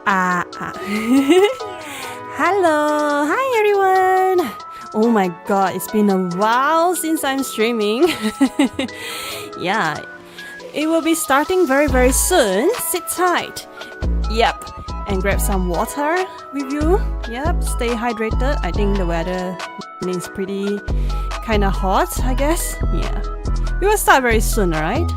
Hello, hi everyone. Oh my god, it's been a while since I'm streaming. Yeah, it will be starting very soon. Sit tight. Yep, and grab some water with you. Yep, stay hydrated. I think the weather is pretty kind of hot, I guess. Yeah, we will start very soon, right?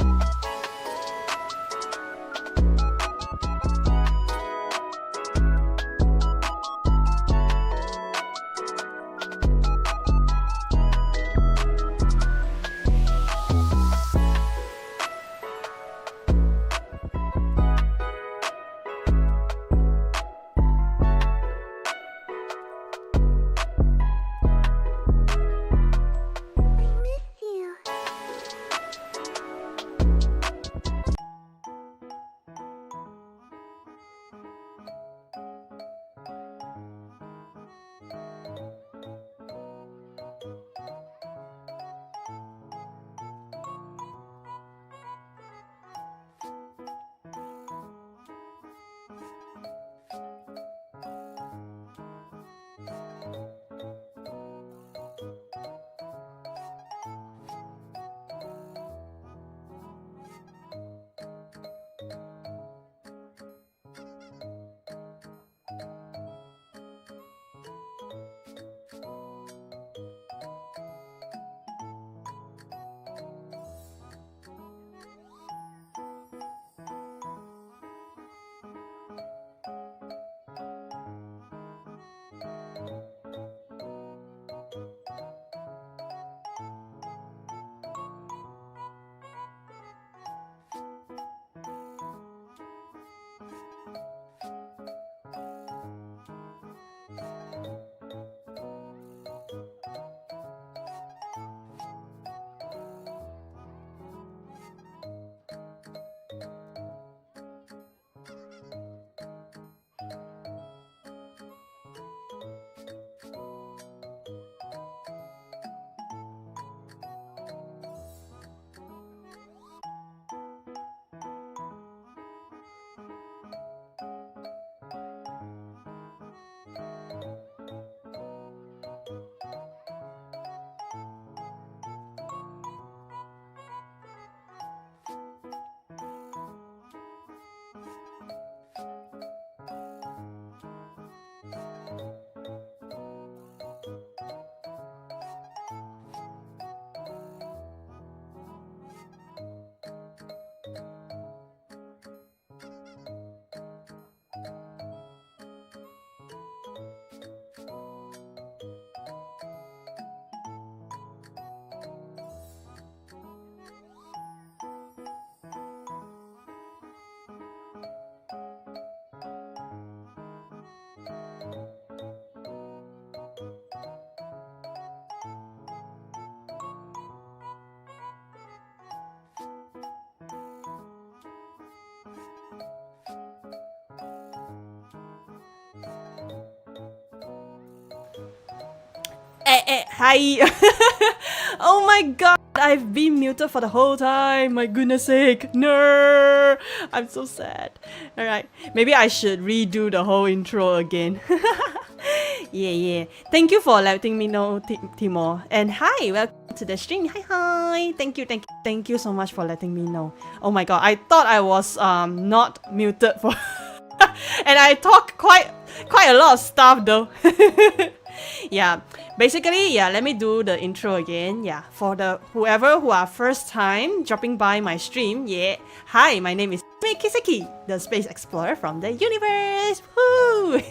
Hi. Oh my god, I've been muted for the whole time. My goodness sake. No, I'm so sad. Alright, maybe I should redo the whole intro again. Yeah. Thank you for letting me know, Timor. And hi, welcome to the stream. Hi. Thank you so much for letting me know. Oh my god, I thought I was not muted for and I talk quite a lot of stuff though. Yeah, basically, yeah, let me do the intro again. Yeah, for the whoever who are first time dropping by my stream, yeah. Hi, my name is Sayume Kiseki, the space explorer from the universe. Woo!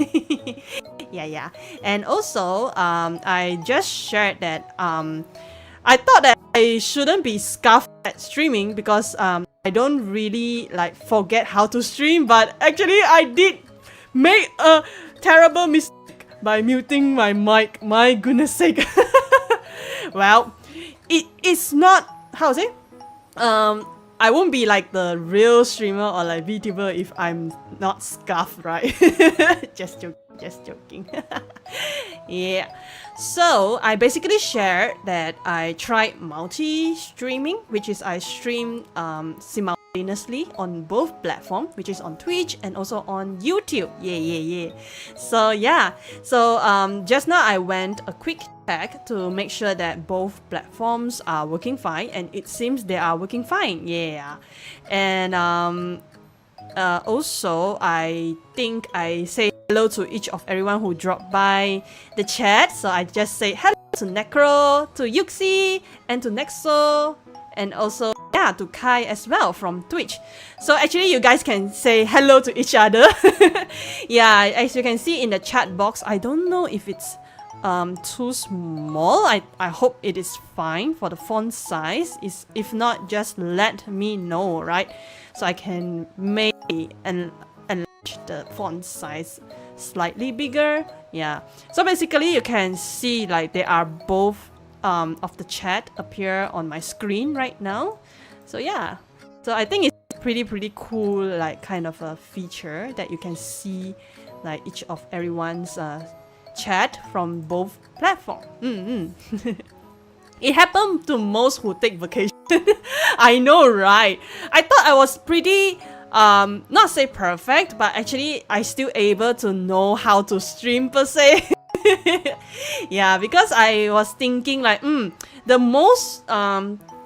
Yeah. And also, I just shared that I thought that I shouldn't be scuffed at streaming because I don't really like forget how to stream, but actually I did make a terrible mistake by muting my mic. My goodness sake. Well, it is not, how to say, I won't be like the real streamer or like VTuber if I'm not scuffed, right? Just joking. Yeah. So I basically shared that I tried multi-streaming, which is I stream simultaneously on both platforms, which is on Twitch and also on YouTube. Yeah. So yeah, so just now I went a quick check to make sure that both platforms are working fine, and it seems they are working fine. Yeah, and also I think I say hello to each of everyone who dropped by the chat. So I just say hello to Necro, to Yuxi, and to Nexo, and also yeah, to Kai as well from Twitch. So actually you guys can say hello to each other. Yeah, as you can see in the chat box, I don't know if it's too small. I hope it is fine for the font size. If not, just let me know, right? So I can make and enlarge the font size slightly bigger. Yeah, so basically you can see like they are both of the chat appear on my screen right now. So yeah, so I think it's pretty cool, like kind of a feature that you can see like each of everyone's chat from both platforms. It happened to most who take vacation. I know, right? I thought I was pretty not say perfect, but actually I still able to know how to stream per se. Yeah, because I was thinking like the most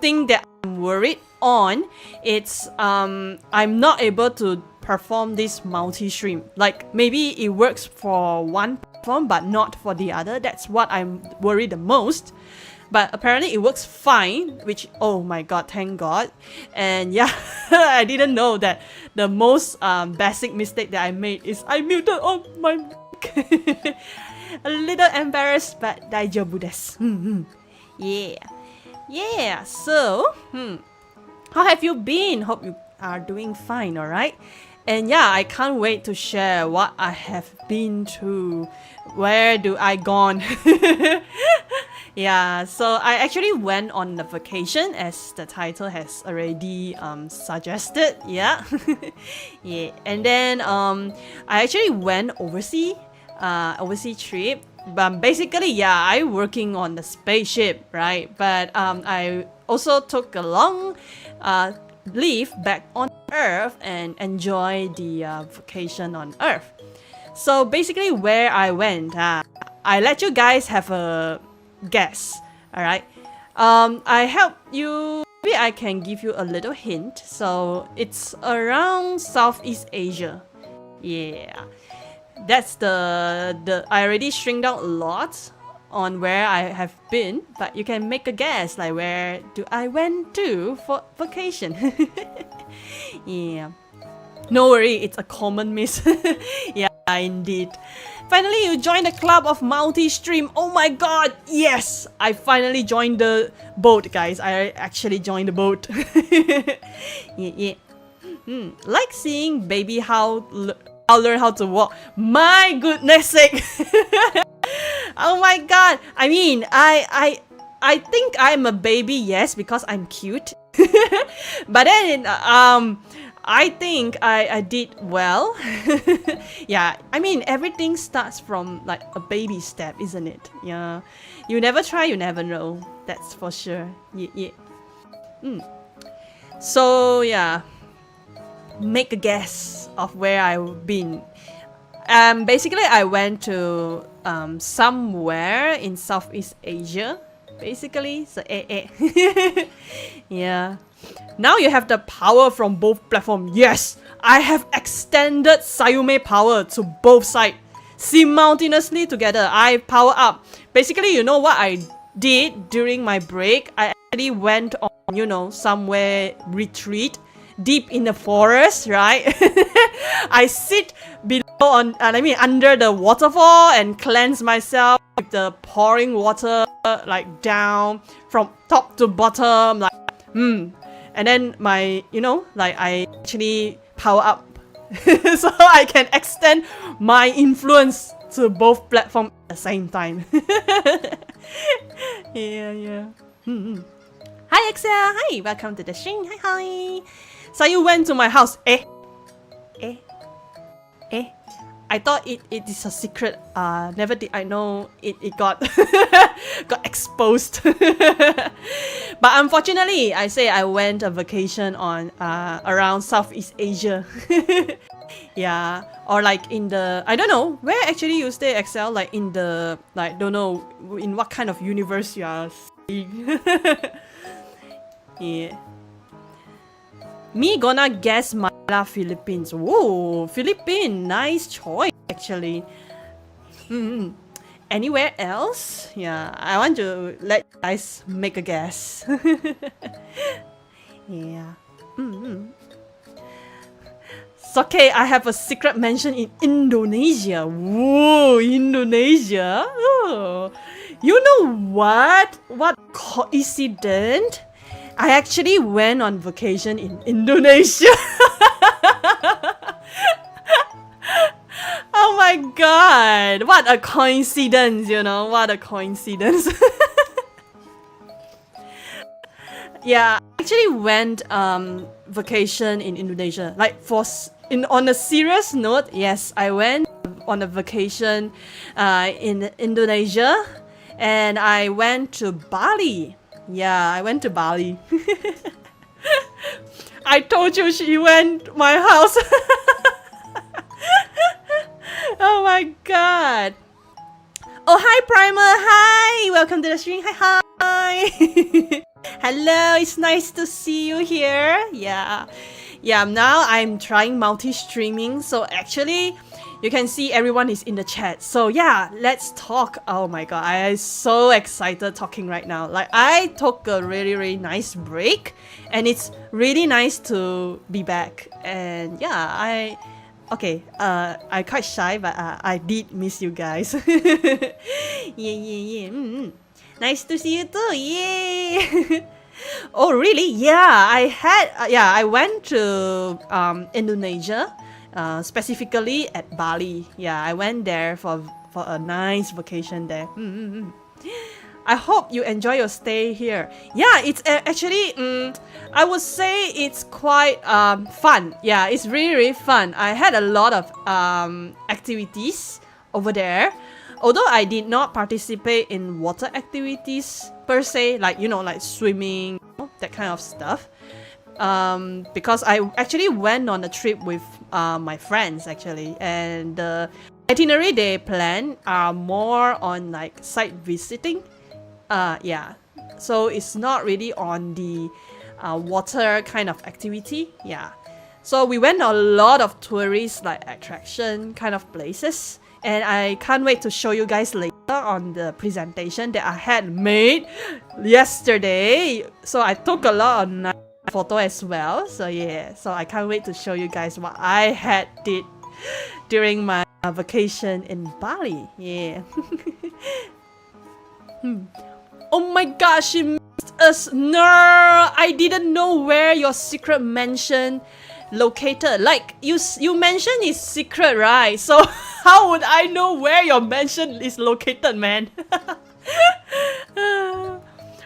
thing that I'm worried on, it's I'm not able to perform this multi-stream. Like maybe it works for one platform but not for the other. That's what I'm worried the most. But apparently it works fine, which, oh my god, thank god. And yeah, I didn't know that the most basic mistake that I made is I muted on my mic. A little embarrassed, but daijoubu desu. Yeah, so how have you been? Hope you are doing fine, alright? And yeah, I can't wait to share what I have been to. Where do I gone? Yeah, so I actually went on a vacation, as the title has already suggested. Yeah. Yeah, and then I actually went overseas trip. But basically, yeah, I working on the spaceship, right? But I also took a long leave back on Earth and enjoy the vacation on Earth. So basically, where I went, I let you guys have a guess. All right. I help you. Maybe I can give you a little hint. So it's around Southeast Asia. Yeah. That's the I already shrink down a lot on where I have been, but you can make a guess like where do I went to for vacation. Yeah, no worry, it's a common miss. Yeah, indeed. Finally, you joined the club of multi-stream. Oh my god, yes, I finally joined the boat, guys. I actually joined the boat. Yeah. Like seeing baby how I'll learn how to walk. My goodness sake. Oh my god. I mean, I think I'm a baby, yes, because I'm cute. But then I think I did well. Yeah, I mean, everything starts from like a baby step, isn't it? Yeah. You never try, you never know. That's for sure. Yeah. So yeah, make a guess of where I've been. Basically, I went to somewhere in Southeast Asia. Basically, so yeah. Now you have the power from both platforms. Yes, I have extended Sayume power to both sides simultaneously together. I power up. Basically, you know what I did during my break? I actually went on, you know, somewhere retreat deep in the forest, right? I sit below under the waterfall and cleanse myself with the pouring water like down from top to bottom, like and then my, you know, like I actually power up so I can extend my influence to both platforms at the same time. Yeah. Hi Excel, hi, welcome to the stream. Hi. So you went to my house. I thought it is a secret. Never did I know it got got exposed. But unfortunately, I went a vacation on around Southeast Asia. Yeah, or like in the, I don't know where actually you stay, Excel. Like in the, like, don't know in what kind of universe you are staying. Yeah. Me gonna guess Manila, Philippines. Whoa, Philippines, nice choice actually. Anywhere else? Yeah, I want to let you guys make a guess. Yeah. It's okay, I have a secret mention in Indonesia. Whoa, Indonesia. Oh. You know what? What coincidence? I actually went on vacation in Indonesia. Oh my god. What a coincidence, you know? What a coincidence. Yeah, I actually went vacation in Indonesia. Like on a serious note, yes, I went on a vacation in Indonesia, and I went to Bali. Yeah, I went to Bali. I told you she went my house. Oh my god. Oh, hi Primer. Hi. Welcome to the stream. Hi. Hello. It's nice to see you here. Yeah. Yeah, now I'm trying multi-streaming. So actually, you can see everyone is in the chat. So yeah, let's talk. Oh my god, I am so excited talking right now. Like, I took a really nice break, and it's really nice to be back. And yeah, I'm quite shy, but I did miss you guys. Yeah. Nice to see you too. Yay. Oh really? Yeah, I went to Indonesia. Specifically at Bali. Yeah, I went there for a nice vacation there. I hope you enjoy your stay here. Yeah, it's actually, I would say it's quite fun. Yeah, it's really fun. I had a lot of activities over there. Although I did not participate in water activities per se, like, you know, like swimming, that kind of stuff. Because I actually went on a trip with my friends actually, and the itinerary they plan are more on like site visiting. Yeah, so it's not really on the water kind of activity. Yeah, so we went a lot of tourist like attraction kind of places, and I can't wait to show you guys later on the presentation that I had made yesterday. So I took a lot of photo as well. So yeah, so I can't wait to show you guys what I did during my vacation in Bali. Yeah. Oh my gosh, she missed us. No, I didn't know where your secret mansion located. Like, you mentioned it's secret, right? So how would I know where your mansion is located, man?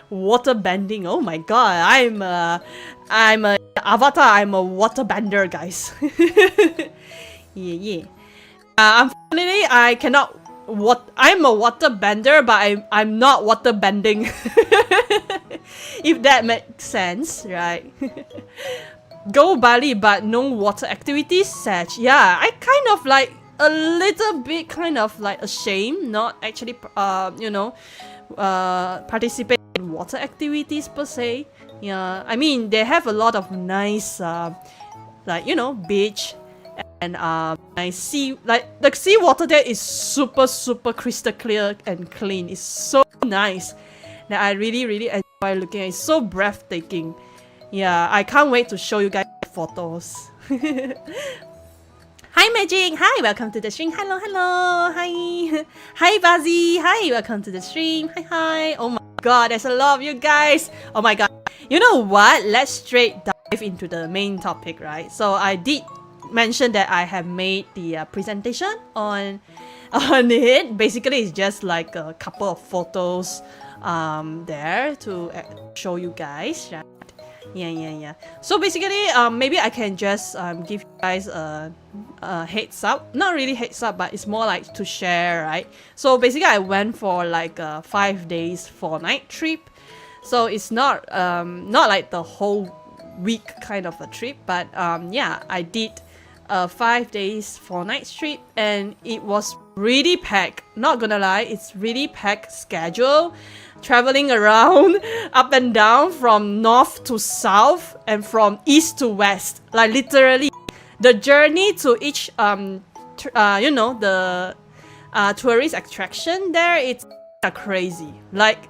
Water bending. Oh my god, I'm a avatar. I'm a water bender, guys. Yeah. Unfortunately, I cannot. I'm a water bender, but I'm not water bending. If that makes sense, right? Go Bali, but no water activities. Such. Yeah, I kind of like a little bit kind of like ashamed, not actually participate in water activities per se. Yeah, I mean they have a lot of nice like, you know, beach and nice sea. Like the sea water there is super crystal clear and clean. It's so nice that I really enjoy looking at it. It's so breathtaking. Yeah, I can't wait to show you guys photos. Hi Magic, hi, welcome to the stream. Hello, hi. Hi Bazi, hi, welcome to the stream. Hi. Oh my god, there's a lot of you guys. Oh my god. You know what? Let's straight dive into the main topic, right? So I did mention that I have made the presentation on it. Basically, it's just like a couple of photos there to show you guys, right? Yeah. So basically, maybe I can just give you guys a heads up. Not really heads up, but it's more like to share, right? So basically, I went for like a 5 days 4 night trip. So it's not like the whole week kind of a trip, but yeah, I did a 5 days 4 nights trip, and it was really packed. Not gonna lie, it's really packed schedule, traveling around up and down from north to south and from east to west. Like literally, the journey to each you know, the tourist attraction there, it's crazy. Like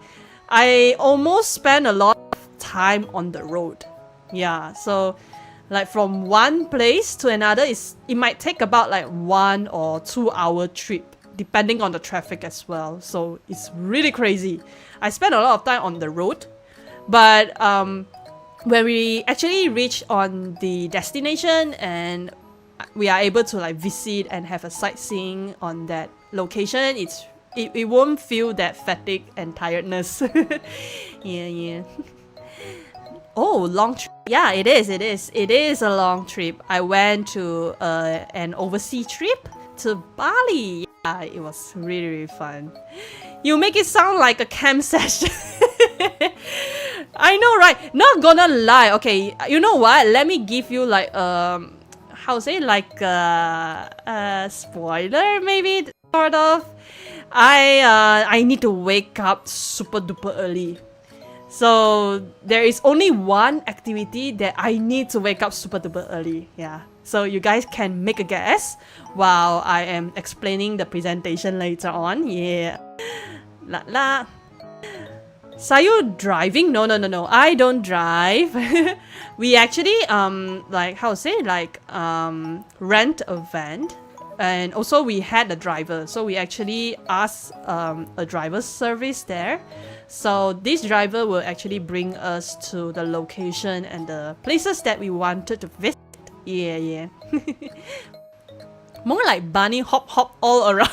I almost spent a lot of time on the road. Yeah, so like from one place to another, it might take about like 1 or 2 hour trip depending on the traffic as well. So it's really crazy. I spent a lot of time on the road, but when we actually reach on the destination and we are able to like visit and have a sightseeing on that location, it won't feel that fatigue and tiredness. Yeah. Oh, long trip. Yeah, it is a long trip. I went to an overseas trip to Bali. Yeah, it was really fun. You make it sound like a camp session. I know, right? Not gonna lie. Okay, you know what? Let me give you like how to say, like a spoiler maybe, sort of. I need to wake up super duper early. So there is only one activity that I need to wake up super duper early. Yeah. So you guys can make a guess while I am explaining the presentation later on. Yeah. La. Sayu driving? No. I don't drive. We actually like how to say, like rent a van. And also we had a driver, so we actually asked a driver's service there. So this driver will actually bring us to the location and the places that we wanted to visit. Yeah. More like bunny hop all around.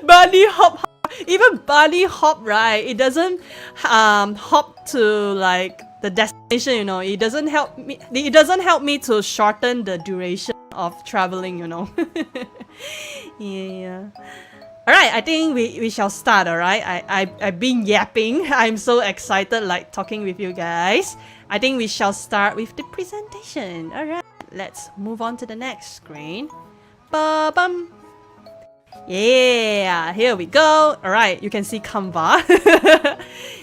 Bunny hop. Even bunny hop, right? It doesn't hop to like the destination, you know. It doesn't help me to shorten the duration of traveling, you know. Yeah. Alright, I think we shall start, alright? I've been yapping. I'm so excited, like talking with you guys. I think we shall start with the presentation. Alright, let's move on to the next screen. Ba-bum. Yeah, here we go. Alright, you can see Canva.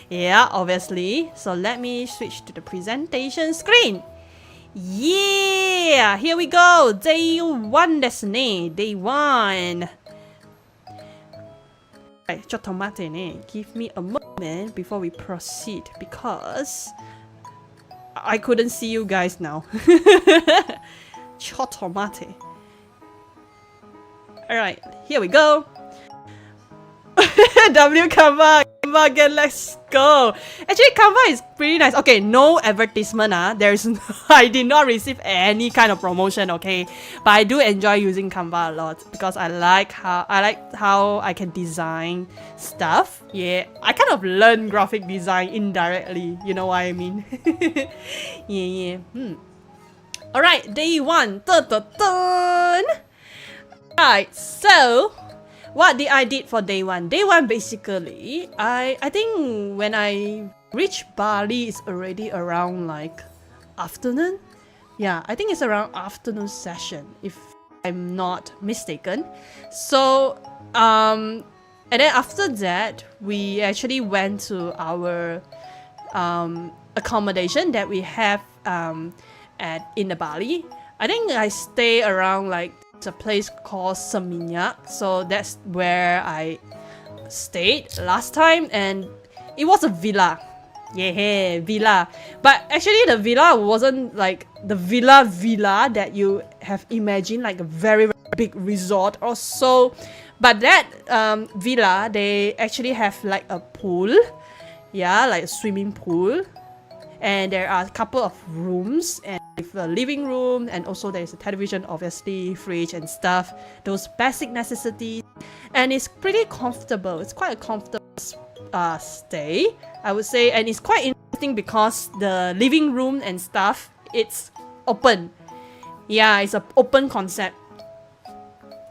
Yeah, obviously. So let me switch to the presentation screen. Yeah, here we go. Day 1 ですね. Day 1. Right, ちょっと待ってね. Give me a moment before we proceed because I couldn't see you guys now. ちょっと待って. Alright, here we go. W Canva again, let's go. Actually, Canva is pretty nice. Okay, no advertisement. I did not receive any kind of promotion. Okay, but I do enjoy using Canva a lot because I like how I can design stuff. Yeah, I kind of learn graphic design indirectly. You know what I mean? Yeah. Alright, day 1. Alright, so what did I did for day 1? Day 1 basically, I think when I reached Bali, it's already around like afternoon. Yeah, I think it's around afternoon session if I'm not mistaken. So and then after that, we actually went to our accommodation that we have in the Bali. I think I stay around like a place called Seminyak, so that's where I stayed last time, and it was a villa. Yeah, villa. But actually the villa wasn't like the villa that you have imagined, like a very, very big resort or so. But that villa, they actually have like a pool. Yeah, like a swimming pool. And there are a couple of rooms and with a living room, and also there's a television, obviously, fridge and stuff, those basic necessities. And it's pretty comfortable. It's quite a comfortable stay, I would say. And it's quite interesting because the living room and stuff, it's open. Yeah, it's an open concept.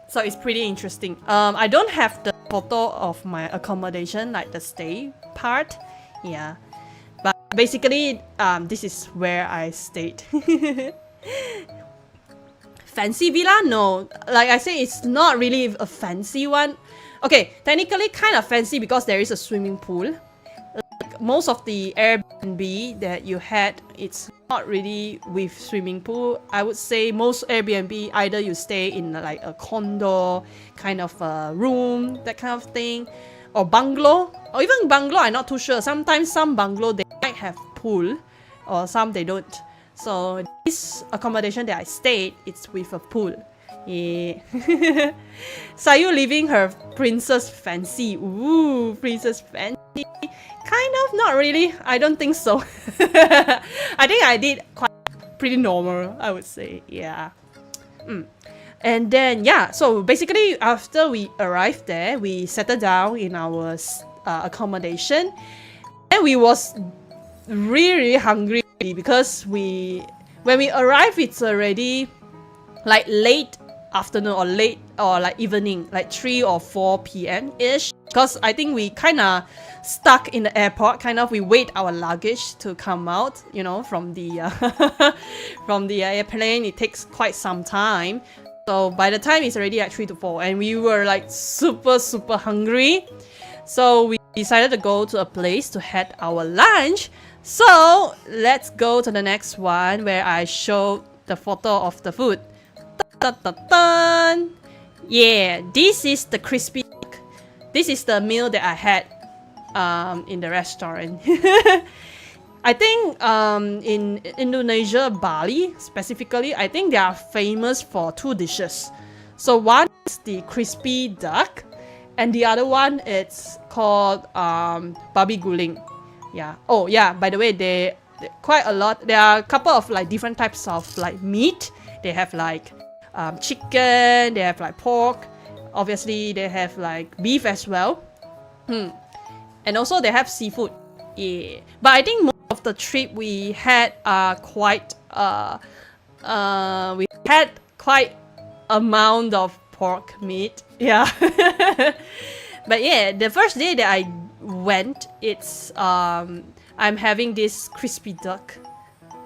So it's pretty interesting. I don't have the photo of my accommodation, like the stay part. Yeah. But basically, this is where I stayed. Fancy villa? No. Like I say, it's not really a fancy one. Okay, technically kind of fancy because there is a swimming pool. Like most of the Airbnb that you had, it's not really with swimming pool. I would say most Airbnb, either you stay in like a condo, kind of a room, that kind of thing, or bungalow, or even bungalow, I'm not too sure. Sometimes some bungalow, they might have pool, or some they don't. So this accommodation that I stayed, it's with a pool. Yeah. Sayu living her princess fancy. Ooh, princess fancy. Kind of, not really. I don't think so. I think I did quite pretty normal, I would say. Yeah. And then, yeah, so basically after we arrived there, we settled down in our accommodation. And we was really hungry because when we arrived, it's already like late afternoon or late or like evening, like 3 or 4 p.m. ish, because I think we kind of stuck in the airport. We wait our luggage to come out, you know, from the from the airplane. It takes quite some time, so by the time it's already at 3 to 4, and we were like super hungry. So we decided to go to a place to have our lunch. So let's go to the next one where I show the photo of the food. Dun, dun, dun. Yeah, this is the crispy duck. This is the meal that I had in the restaurant. I think in Indonesia, Bali specifically, I think they are famous for 2 dishes. So one is the crispy duck, and the other one it's called babi guling. Yeah. Oh yeah, by the way, they quite a lot. There are a couple of like different types of like meat. They have like chicken, they have like pork, obviously they have like beef as well, and also they have seafood. Yeah, but I think most of the trip we had quite we had quite amount of pork meat. Yeah. But yeah, the first day that I went, it's I'm having this crispy duck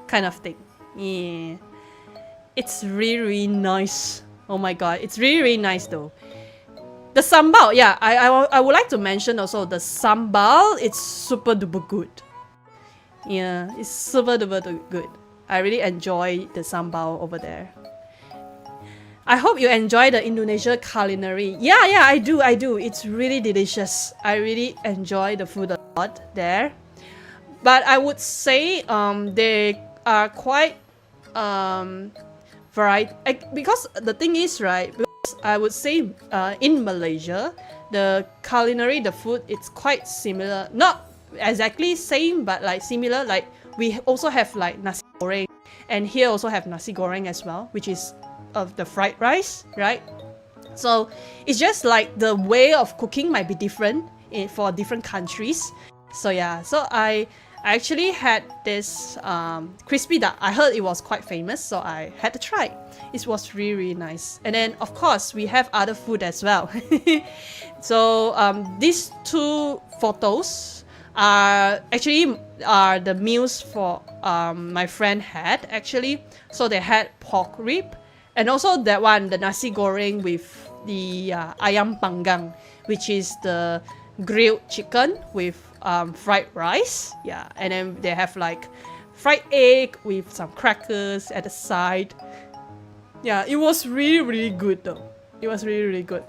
kind of thing. Yeah, it's really nice. Oh my god, it's really nice though. The sambal, yeah, I would like to mention also the sambal. It's super duper good. Yeah, it's super duper good. I really enjoy the sambal over there. I hope you enjoy the Indonesia culinary. Yeah, I do. It's really delicious. I really enjoy the food a lot there. But I would say they are quite variety, because the thing is, right, because I would say in Malaysia, the culinary, the food, it's quite similar. Not exactly same, but like similar. Like we also have like nasi goreng, and here also have nasi goreng as well, which is of the fried rice, right? So it's just like the way of cooking might be different for different countries. So yeah, so I actually had this crispy duck. I heard it was quite famous, so I had to try. It was really nice. And then of course we have other food as well. So these 2 photos are actually the meals for my friend had actually. So they had pork rib, and also that one, the nasi goreng with the ayam panggang, which is the grilled chicken with fried rice. Yeah, and then they have like fried egg with some crackers at the side. Yeah, it was really good though. It was really good.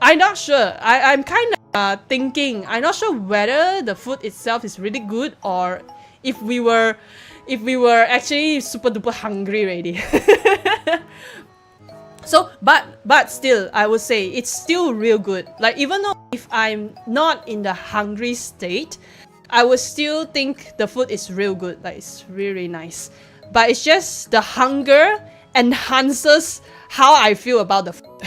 I'm not sure. I'm kind of thinking. I'm not sure whether the food itself is really good, or if we were actually super duper hungry already. So, but still, I would say it's still real good. Like even though if I'm not in the hungry state, I would still think the food is real good. Like it's really nice. But it's just the hunger enhances how I feel about the food.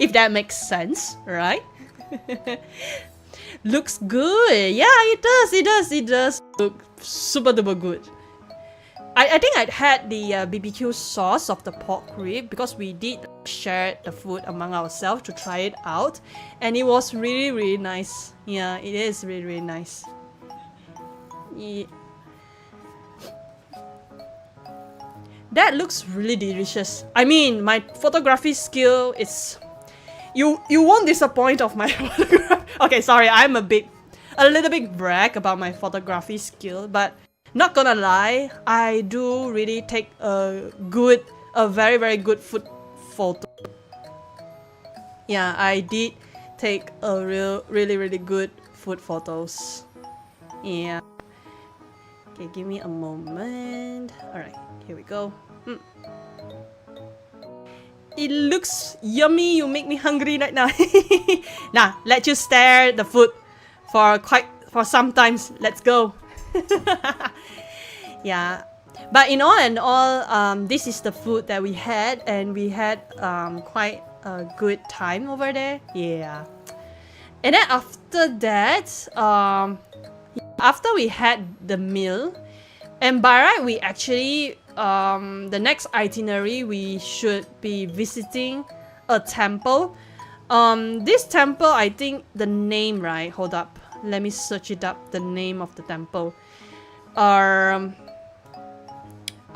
If that makes sense, right? Looks good. Yeah, it does look super duper good. I think I'd had the BBQ sauce of the pork rib, because we did share the food among ourselves to try it out, and it was really nice. Yeah, it is really nice. Yeah. That looks really delicious. I mean, my photography skill is... You won't disappoint of my photography. Okay, sorry, I'm a little bit brag about my photography skill, but not gonna lie, I do really take a very, very good food photo. Yeah, I did take a really, really good food photos. Yeah. Okay, give me a moment. Alright, here we go. It looks yummy. You make me hungry right now. Nah, let you stare at the food for some times. Let's go. Yeah, but in all and all, this is the food that we had, and we had quite a good time over there. Yeah, and then after that, after we had the meal, and by right we actually the next itinerary we should be visiting a temple. This temple, I think the name, right? Hold up, let me search it up. The name of the temple.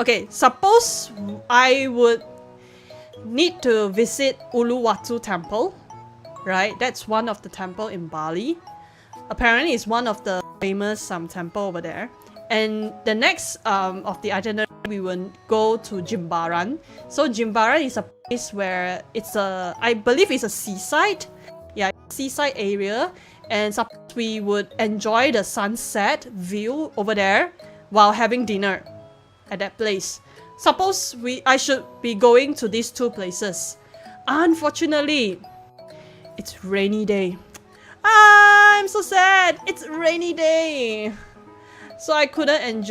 Okay, suppose I would need to visit Uluwatu temple, right? That's one of the temple in Bali. Apparently, it's one of the famous temple over there. And the next of the itinerary, we will go to Jimbaran. So Jimbaran is a place where I believe it's a seaside. Yeah, seaside area. And suppose we would enjoy the sunset view over there while having dinner at that place. Suppose I should be going to these two places. Unfortunately, it's rainy day. I'm so sad. It's rainy day. So I couldn't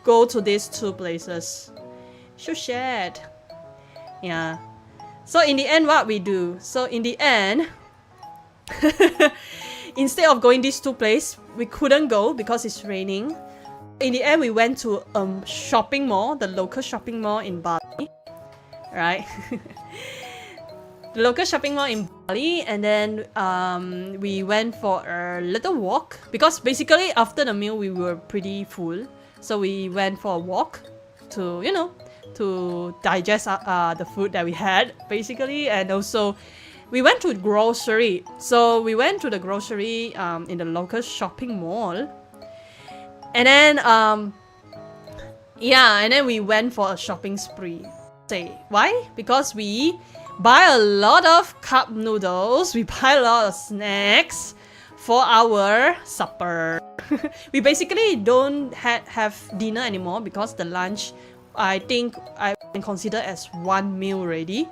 go to these two places. So sad. Yeah. So in the end, what we do? So in the end, instead of going these two places, we couldn't go because it's raining. In the end, we went to shopping mall, the local shopping mall in Bali. Right? The local shopping mall in Bali, and then we went for a little walk because basically after the meal we were pretty full, so we went for a walk to to digest the food that we had basically, and also we went to grocery. So we went to the grocery in the local shopping mall, and then and then we went for a shopping spree. Say why? Because we buy a lot of cup noodles, we buy a lot of snacks for our supper. We basically don't have dinner anymore because the lunch, I think I can consider as one meal already.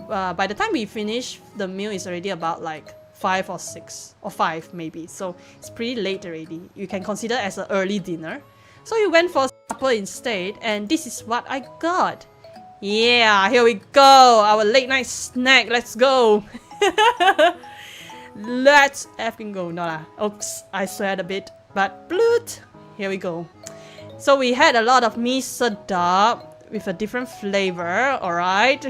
By the time we finish, the meal is already about like 5 or 6 or 5 maybe. So it's pretty late already. You can consider as an early dinner. So we went for supper instead, and this is what I got. Yeah, here we go. Our late night snack. Let's go. Let's effing go. No lah. Oops, I sweat a bit. But bloot. Here we go. So we had a lot of mee sedap with a different flavor. Alright.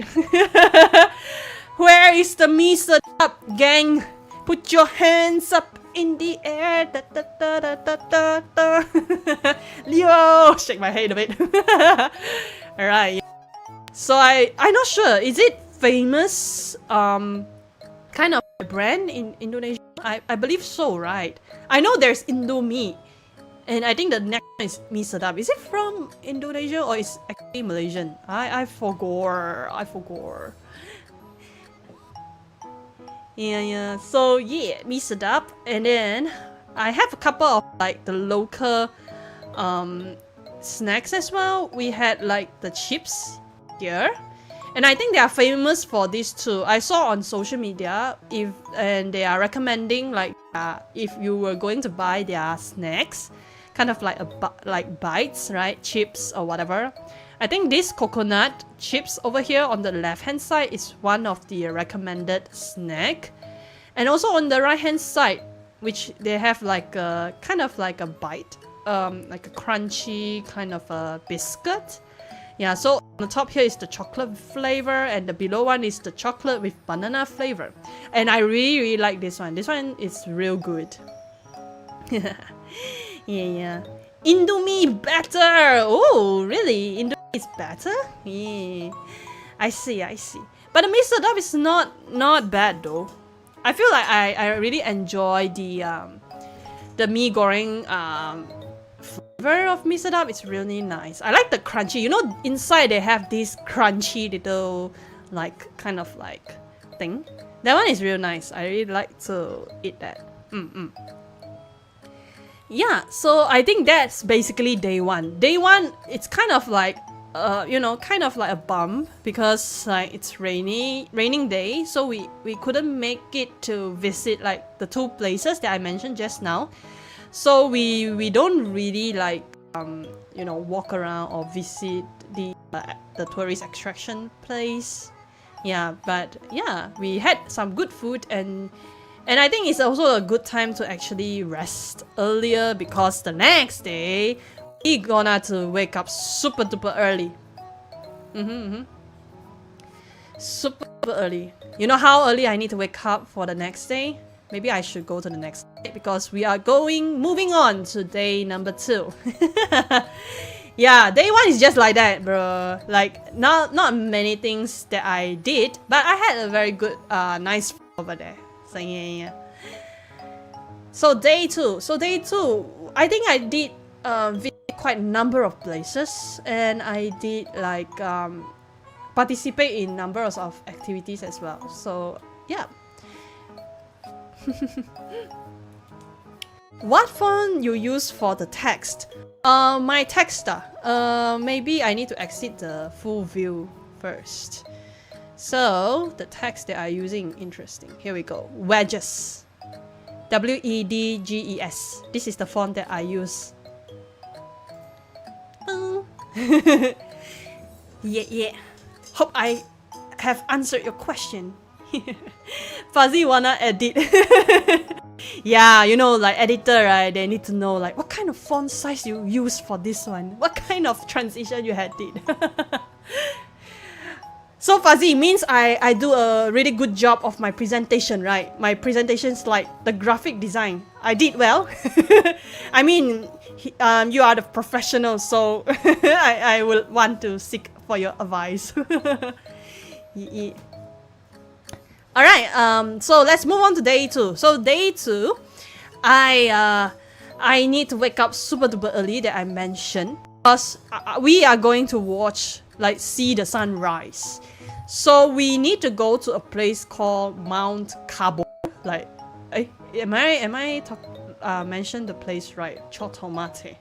Where is the mee sedap, gang? Put your hands up in the air. Da, da, da, da, da, da, da. Leo. Shake my head a bit. Alright. So I'm not sure. Is it famous kind of brand in Indonesia? I believe so, right? I know there's Indomie, and I think the next one is mee sedap. Is it from Indonesia or is actually Malaysian? I forgot. Yeah. So yeah, mee sedap, and then I have a couple of like the local snacks as well. We had like the chips here, and I think they are famous for these two. I saw on social media and they are recommending like if you were going to buy their snacks, kind of like like bites, right, chips or whatever. I think this coconut chips over here on the left hand side is one of the recommended snack, and also on the right hand side, which they have like a kind of like a bite, like a crunchy kind of a biscuit. Yeah, so on the top here is the chocolate flavor, and the below one is the chocolate with banana flavor. And I really like this one. This one is real good. Yeah. Indomie better. Oh, really? Indomie is better? Yeah. I see. But the miso dub is not bad though. I feel like I really enjoy the mee goreng flavor of miso dub. It's really nice. I like the crunchy. You know, inside they have this crunchy little kind of thing. That one is real nice. I really like to eat that. Yeah, so I think that's basically day one. Day one, it's kind of like kind of like a bump because it's raining day, so we couldn't make it to visit the two places that I mentioned just now. So we don't really walk around or visit the tourist attraction place. Yeah, but yeah, we had some good food and I think it's also a good time to actually rest earlier because the next day we gonna to wake up super duper early. Super early. You know how early I need to wake up for the next day? Maybe I should go to the next day because we are moving on to day number 2. Yeah, day 1 is just like that, bro. Not many things that I did, but I had a very good, nice over there. So yeah. So day 2. I think I did visit quite a number of places, and I did participate in numbers of activities as well. So yeah. What font you use for the text? My texter. Maybe I need to exit the full view first. So the text that I'm using, interesting. Here we go. Wedges. WEDGES. This is the font that I use. Yeah. Hope I have answered your question. Fuzzy wanna edit. Yeah, you know, editor, right? They need to know what kind of font size you use for this one. What kind of transition you had did. So Fuzzy means I do a really good job of my presentation, right? My presentation's the graphic design. I did well. I mean, you are the professional, so I will want to seek for your advice. Yeah. Alright, so let's move on to day 2. So day 2, I need to wake up super duper early that I mentioned because we are going to watch, see the sunrise. So we need to go to a place called Mount Kabor. Am I mention the place right? Chotomate.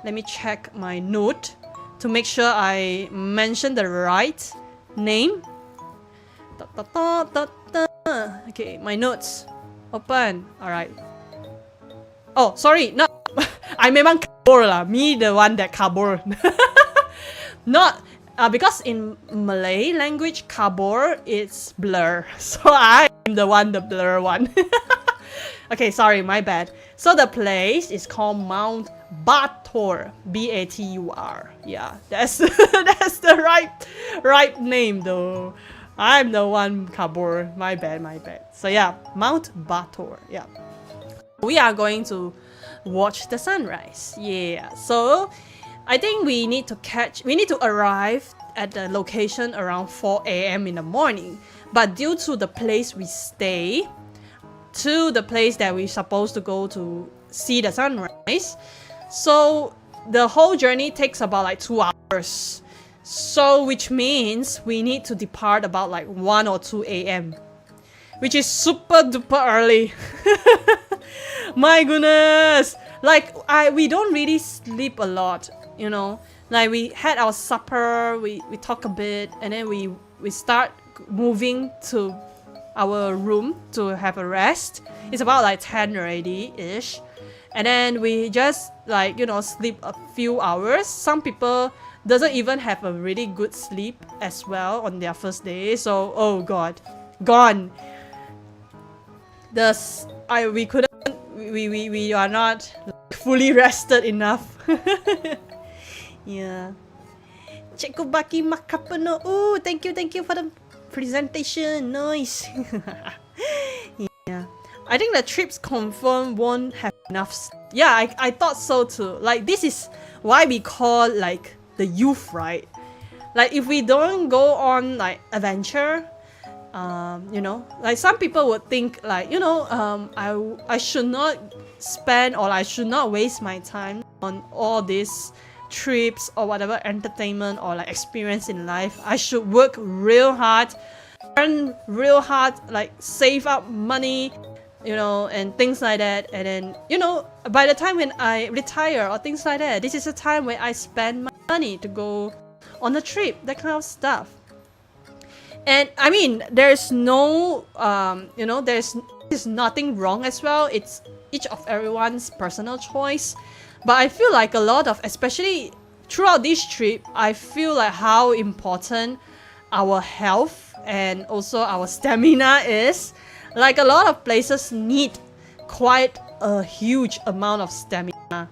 Let me check my note to make sure I mention the right name. Okay, my notes. Open. Alright. Oh, sorry. No. I memang kabur lah. Me the one that kabur. Not because in Malay language kabur is blur. So I am the blur one. Okay, sorry, my bad. So the place is called Mount Batur. Batur. Yeah, that's that's the right name though. I'm the one kabur. My bad. So yeah, Mount Batur. Yeah. We are going to watch the sunrise. Yeah. So I think we need to arrive at the location around 4 AM in the morning. But due to the place we stay to the place that we're supposed to go to see the sunrise, so the whole journey takes about 2 hours. So which means we need to depart about 1 or 2 AM, which is super duper early. My goodness, we don't really sleep a lot, you know. We had our supper, we talk a bit, and then we start moving to our room to have a rest. It's about 10 already ish, and then we just sleep a few hours. Some people doesn't even have a really good sleep as well on their first day. So oh god, gone. We are not fully rested enough. Yeah. Cikgu Baki Makapano. Oh, thank you for the presentation. Nice. Yeah. I think the trips confirmed won't have enough. Yeah, I thought so too. Like, this is why we call like the youth, right? Like, if we don't go on like adventure, you know, like some people would think like, you know, I should not spend, or I should not waste my time on all these trips or whatever entertainment or like experience in life. I should work real hard, earn real hard, like save up money, you know, and things like that. And then, you know, by the time when I retire or things like that, this is a time where I spend my money to go on a trip, that kind of stuff. And I mean, there's no, you know, there's nothing wrong as well. It's each of everyone's personal choice. But I feel like a lot of, especially throughout this trip, I feel like how important our health and also our stamina is. Like, a lot of places need quite a huge amount of stamina.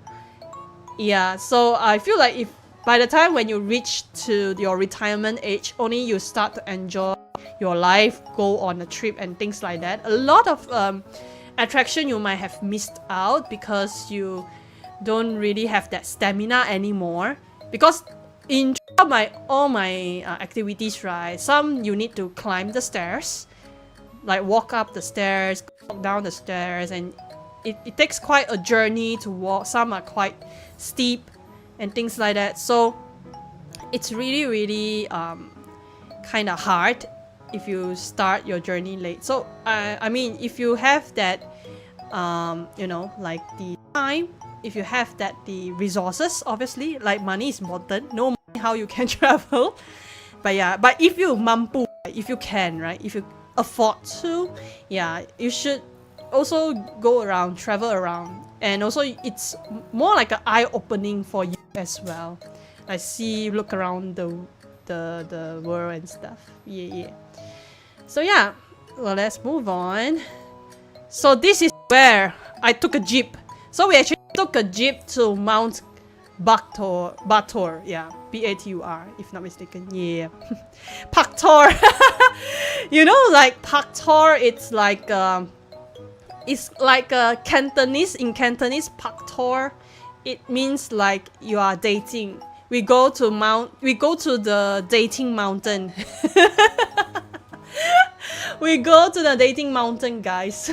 Yeah, so I feel like if by the time when you reach to your retirement age, only you start to enjoy your life, go on a trip and things like that. A lot of attraction you might have missed out because you don't really have that stamina anymore. Because in all my activities, right, some you need to climb the stairs, like walk up the stairs, walk down the stairs, and it takes quite a journey to walk. Some are quite steep and things like that. So it's really kind of hard if you start your journey late. So I mean, if you have that you know, like the time, if you have that the resources, obviously, like money is important. No money, how you can travel. But yeah, but if you mampu, if you can, right, if you afford to, yeah, you should also go around, travel around. And also it's more like an eye-opening for you as well. Like, see, look around the world and stuff. Yeah. So yeah, well, let's move on. So this is where I took a jeep. So we actually took a jeep to Mount Batur, yeah, Batur, if not mistaken, yeah. Paktor. You know, like Paktor, it's like a Cantonese. In Cantonese, Paktor, it means like you are dating. We go to the dating mountain. We go to the dating mountain, guys.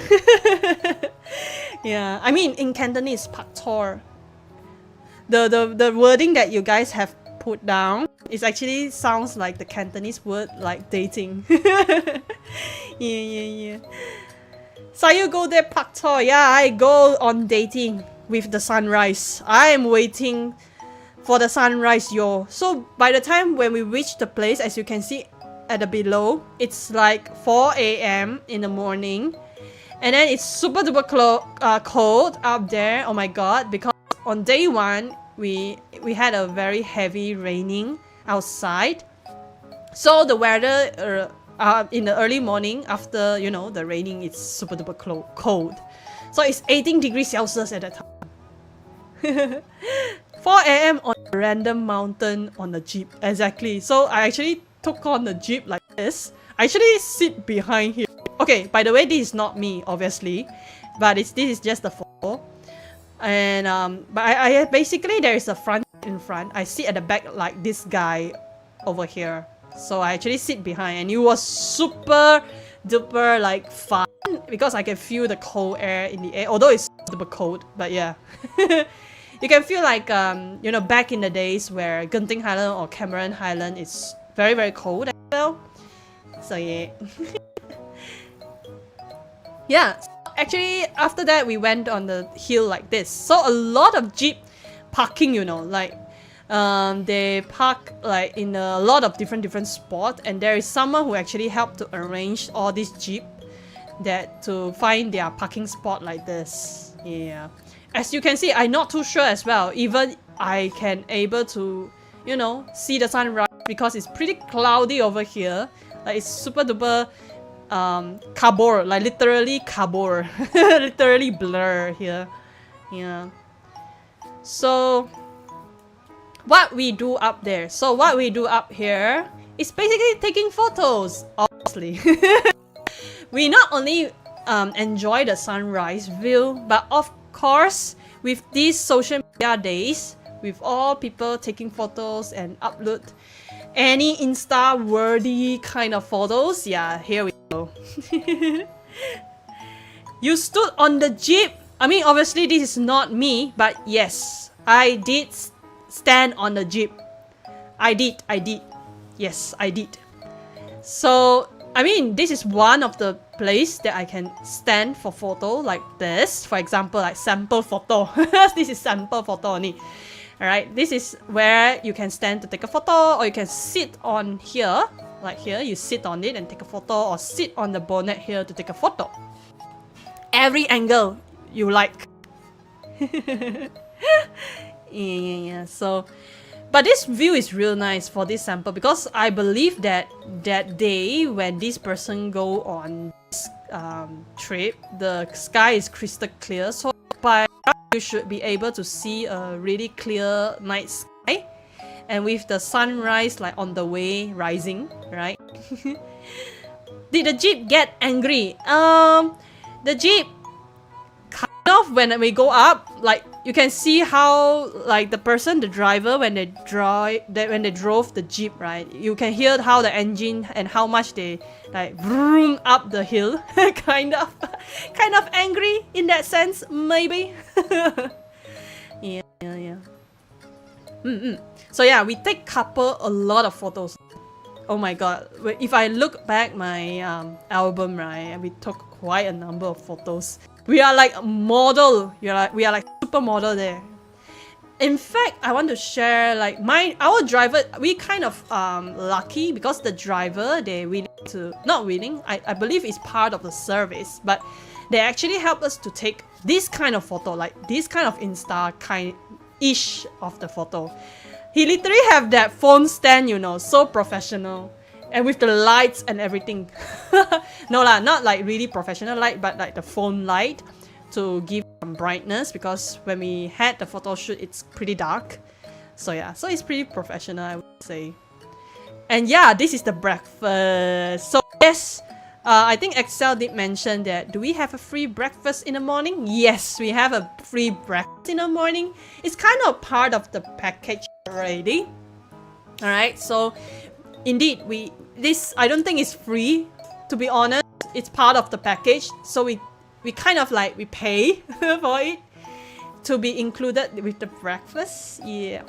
Yeah, I mean, in Cantonese, Paktor. The wording that you guys have put down is actually sounds like the Cantonese word like dating. Yeah. So you go there, Paktor. Yeah, I go on dating with the sunrise. I am waiting for the sunrise, yo. So by the time when we reach the place, as you can see at the below, it's like 4 a.m. in the morning. And then it's super duper cold up there. Oh my god, because on day one, we had a very heavy raining outside. So the weather in the early morning after, you know, the raining, it's super duper cold. So it's 18 degrees Celsius at that time. 4 a.m. on a random mountain on a jeep. Exactly. So I actually took on the jeep like this. I actually sit behind here. Okay, by the way, this is not me, obviously, but this is just the photo. And but I basically, there is a front in front. I sit at the back like this guy over here. So I actually sit behind, and it was super duper like fun because I can feel the cold air in the air. Although it's super cold, but yeah. You can feel like you know, back in the days where Genting Highland or Cameron Highland is very cold as well. So yeah. Yeah, actually after that we went on the hill like this. So a lot of jeep parking, you know, like they park like in a lot of different spots, and there is someone who actually helped to arrange all these jeep that to find their parking spot like this. Yeah, as you can see, I'm not too sure as well. Even I can able to, you know, see the sunrise because it's pretty cloudy over here. Like, it's super duper kabor, like literally kabor. Literally blur here. Yeah. So what we do up there, so what we do up here is basically taking photos, obviously. We not only enjoy the sunrise view, but of course, with these social media days, with all people taking photos and upload any Insta-worthy kind of photos, yeah, here we go. You stood on the jeep. I mean, obviously this is not me, but yes, I did stand on the jeep. I did. Yes, I did. So, I mean, this is one of the place that I can stand for photo like this. For example, like sample photo. This is sample photo only. Alright, this is where you can stand to take a photo, or you can sit on here. Like here, you sit on it and take a photo, or sit on the bonnet here to take a photo. Every angle you like. Yeah. So, but this view is real nice for this sample, because I believe that that day when this person go on this trip, the sky is crystal clear. So by you should be able to see a really clear night sky, and with the sunrise like on the way rising, right? Did the jeep get angry? The jeep kind of, when we go up, like you can see how like the driver, when they drove the jeep, right? You can hear how the engine and how much they like vroom up the hill. kind of angry in that sense, maybe. Yeah. So yeah, we take a lot of photos. Oh my god, if I look back my album, right, we took quite a number of photos. We are like a model. We are like supermodel there. In fact, I want to share like our driver. We kind of lucky, because the driver, they willing to, not willing, I believe it's part of the service, but they actually help us to take this kind of photo, like this kind of Insta kind-ish of the photo. He literally have that phone stand, you know, so professional. And with the lights and everything. No lah, not like really professional light, but like the phone light to give some brightness, because when we had the photo shoot, it's pretty dark. So yeah, so it's pretty professional, I would say. And yeah, this is the breakfast. So yes, I think Excel did mention that, do we have a free breakfast in the morning? Yes, we have a free breakfast in the morning. It's kind of part of the package already. Alright, so indeed, this I don't think it's free, to be honest. It's part of the package, so we kind of like we pay for it to be included with the breakfast. Yeah.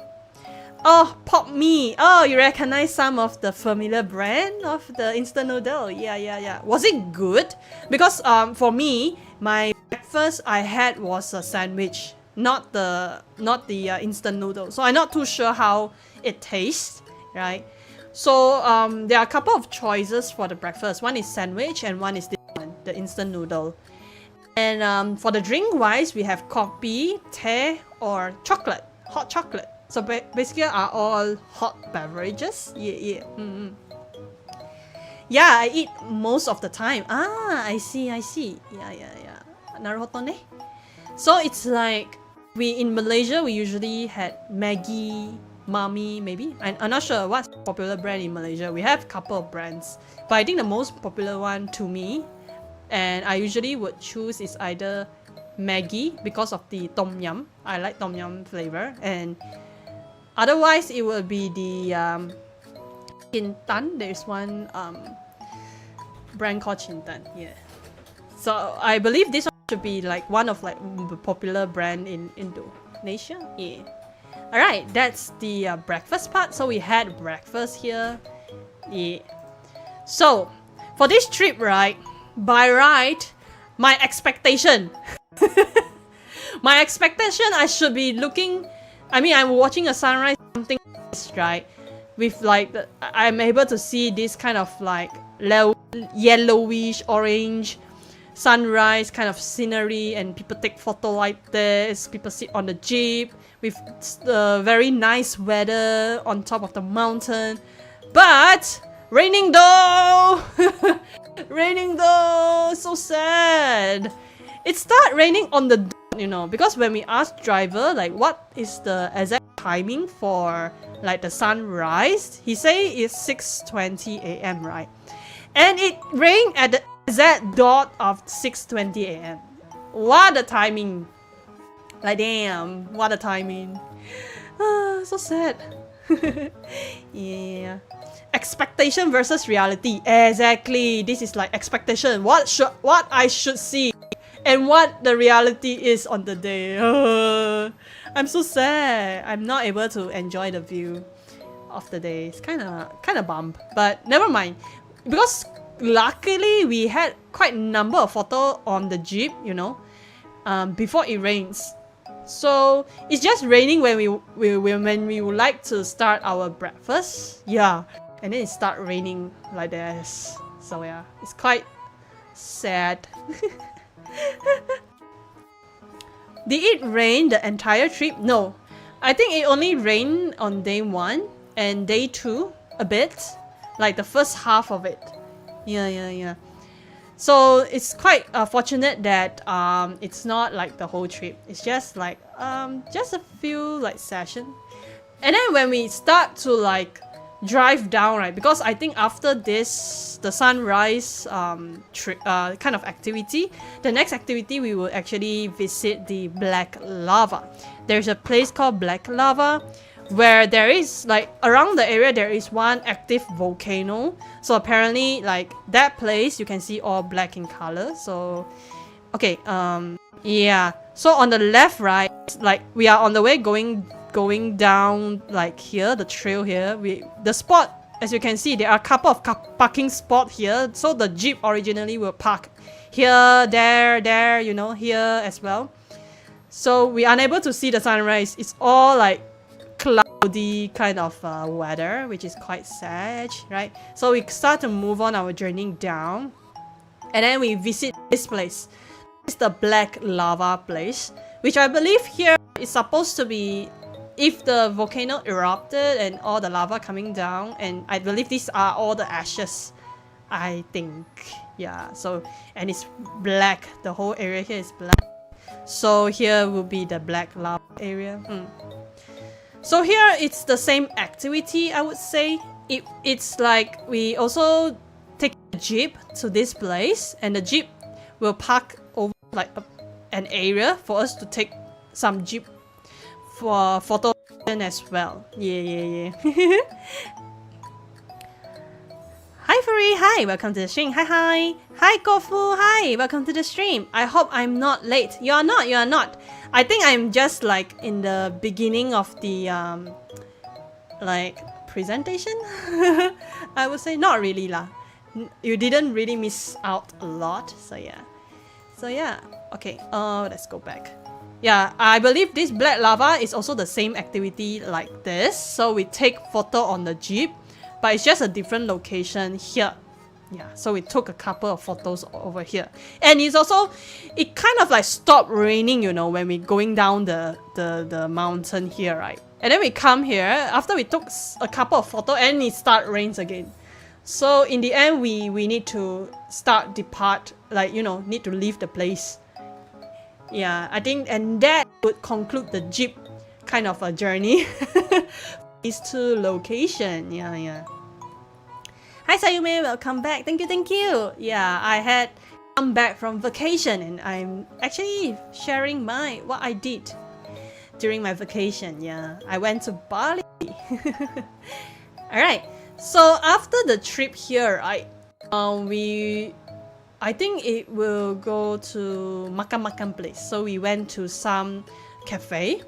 Oh, Pop Me. Oh, you recognize some of the familiar brand of the instant noodle. Yeah. Was it good? Because for me, my breakfast I had was a sandwich, not the instant noodle. So I'm not too sure how it tastes, right? So there are a couple of choices for the breakfast. One is sandwich and one is this one, the instant noodle. And for the drink wise, we have coffee, tea, or chocolate, hot chocolate. So basically are all hot beverages. Yeah. Yeah, I eat most of the time. Ah, I see. Yeah. Naruhodo ne. So it's like in Malaysia we usually had Maggi, Mami, maybe. I'm not sure what's popular brand in Malaysia. We have a couple of brands, but I think the most popular one to me, and I usually would choose, is either Maggi because of the Tom Yum. I like Tom Yum flavor, and otherwise it will be the Chintan. There's one brand called Chintan. Yeah. So I believe this one should be like one of like the popular brand in Indonesia. Yeah. Alright, that's the breakfast part. So we had breakfast here. Yeah. So, for this trip, right, by right, my expectation. My expectation, I should be looking, I mean, I'm watching a sunrise, something like this, right? With like, I'm able to see this kind of like yellowish, orange sunrise kind of scenery, and people take photo like this, people sit on the jeep with the very nice weather on top of the mountain. But raining though. Raining though, so sad. It started raining on the dot, you know, because when we asked driver like what is the exact timing for like the sunrise, he say it's 6:20 a.m. right? And it rained at the exact dot of 6:20 a.m. What a timing. Like damn, what a timing. So sad. Yeah. Expectation versus reality. Exactly. This is like expectation. What I should see and what the reality is on the day. I'm so sad. I'm not able to enjoy the view of the day. It's kind of bummed, but never mind. Because luckily we had quite a number of photos on the Jeep, you know, before it rains. So it's just raining when we would like to start our breakfast. Yeah, and then it start raining like this. So yeah, it's quite sad. Did it rain the entire trip? No, I think it only rained on day 1 and day 2 a bit, like the first half of it. Yeah. So it's quite fortunate that it's not like the whole trip. It's just like just a few like sessions. And then when we start to like drive down, right? Because I think after this, the sunrise kind of activity, the next activity we will actually visit the Black Lava. There's a place called Black Lava where there is like around the area there is one active volcano. So apparently like that place you can see all black in color. So okay, yeah. So on the left, right, like we are on the way going down like here, the trail here. The spot, as you can see, there are a couple of parking spots here. So the Jeep originally will park here, there, you know, here as well. So we are unable to see the sunrise. It's all like cloudy kind of weather, which is quite sad, right? So we start to move on our journey down, and then we visit this place. It's the Black Lava place, which I believe here is supposed to be if the volcano erupted and all the lava coming down, and I believe these are all the ashes, I think. Yeah, so, and it's black. The whole area here is black. So here will be the Black Lava area. So here it's the same activity, I would say. It's like we also take a Jeep to this place, and the Jeep will park over like an area for us to take some Jeep for photo as well. Yeah. Hi Furry, hi, welcome to the stream. Hi Kofu, hi, welcome to the stream. I hope I'm not late. You are not. I think I'm just like in the beginning of the like presentation. I would say not really lah. You didn't really miss out a lot. So yeah. Okay, let's go back. Yeah, I believe this Black Lava is also the same activity like this. So we take photo on the Jeep, but it's just a different location here. Yeah, so we took a couple of photos over here. And it's also, it kind of like stopped raining, you know, when we're going down the mountain here, right? And then we come here, after we took a couple of photos, and it start rains again. So in the end, we need to depart, like, you know, need to leave the place. Yeah, I think, and that would conclude the Jeep kind of a journey. These two locations, yeah. Hi Sayume, welcome back. Thank you. Yeah, I had come back from vacation, and I'm actually sharing what I did during my vacation. Yeah, I went to Bali. Alright, so after the trip here, I think it will go to makan place. So we went to some cafe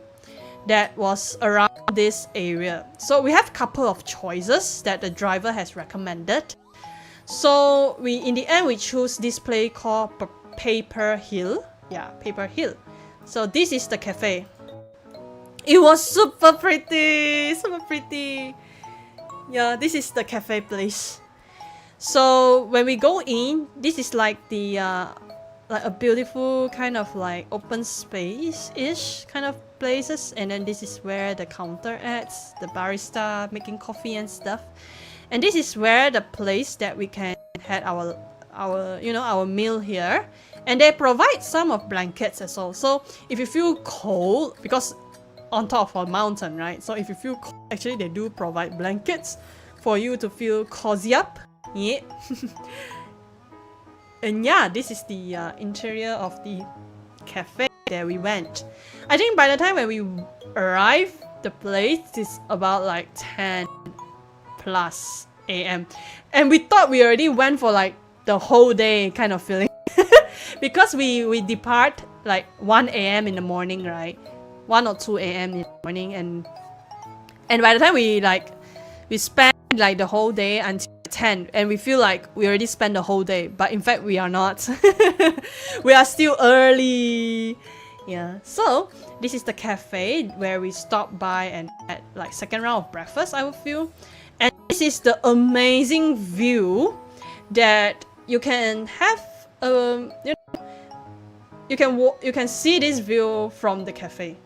that was around this area. So we have a couple of choices that the driver has recommended. So in the end we choose this place called Paper Hill. Yeah, Paper Hill. So this is the cafe. It was super pretty. Yeah, this is the cafe place. So when we go in, this is like the like a beautiful kind of like open space-ish kind of places, and then this is where the counter at, the barista making coffee and stuff. And this is where the place that we can have our meal here. And they provide some of blankets as well. So if you feel cold, because on top of a mountain, right? So if you feel cold, actually they do provide blankets for you to feel cozy up. Yeah. And yeah, this is the interior of the cafe. that we went. I think by the time when we arrived, the place is about like 10 plus a.m. And we thought we already went for like the whole day kind of feeling. Because we depart like 1 a.m. in the morning, right? 1 or 2 a.m. in the morning, and by the time we spend like the whole day until 10, and we feel like we already spent the whole day, but in fact we are not. We are still early. Yeah, so this is the cafe where we stopped by and had like second round of breakfast, I would feel. And this is the amazing view that you can have. You can see this view from the cafe.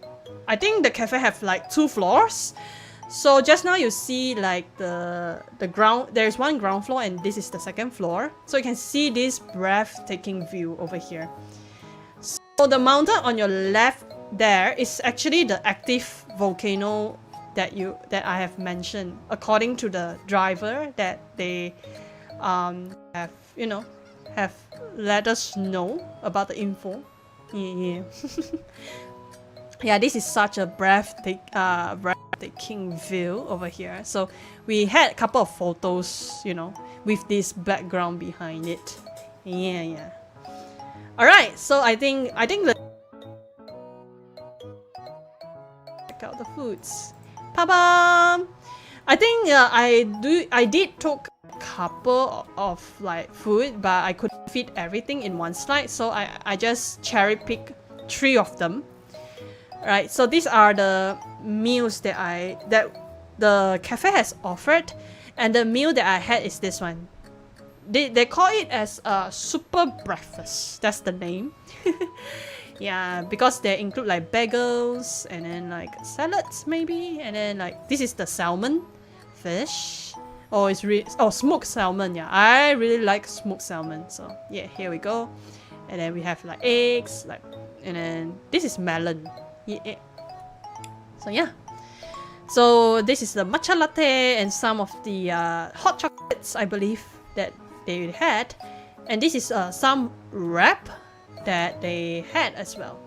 I think the cafe have like 2 floors. So just now you see like the ground. There's one ground floor and this is the second floor. So you can see this breathtaking view over here. So the mountain on your left there is actually the active volcano that I have mentioned, according to the driver that they have let us know about the info. Yeah. Yeah, this is such a breathtaking view over here. So we had a couple of photos, with this background behind it. Yeah. All right, so I think let's check out the foods. Pa-bam! I think I did took a couple of like food, but I couldn't fit everything in one slide, so I just cherry picked 3 of them. Right, so these are the meals that the cafe has offered, and the meal that I had is this one. They call it as a super breakfast. That's the name. Yeah, because they include like bagels and then like salads maybe, and then like this is the salmon fish. Oh, it's smoked salmon. Yeah, I really like smoked salmon. So yeah, here we go. And then we have like eggs, and then this is melon. Yeah. So yeah. So this is the matcha latte and some of the hot chocolates, I believe, that they had. And this is some wrap that they had as well.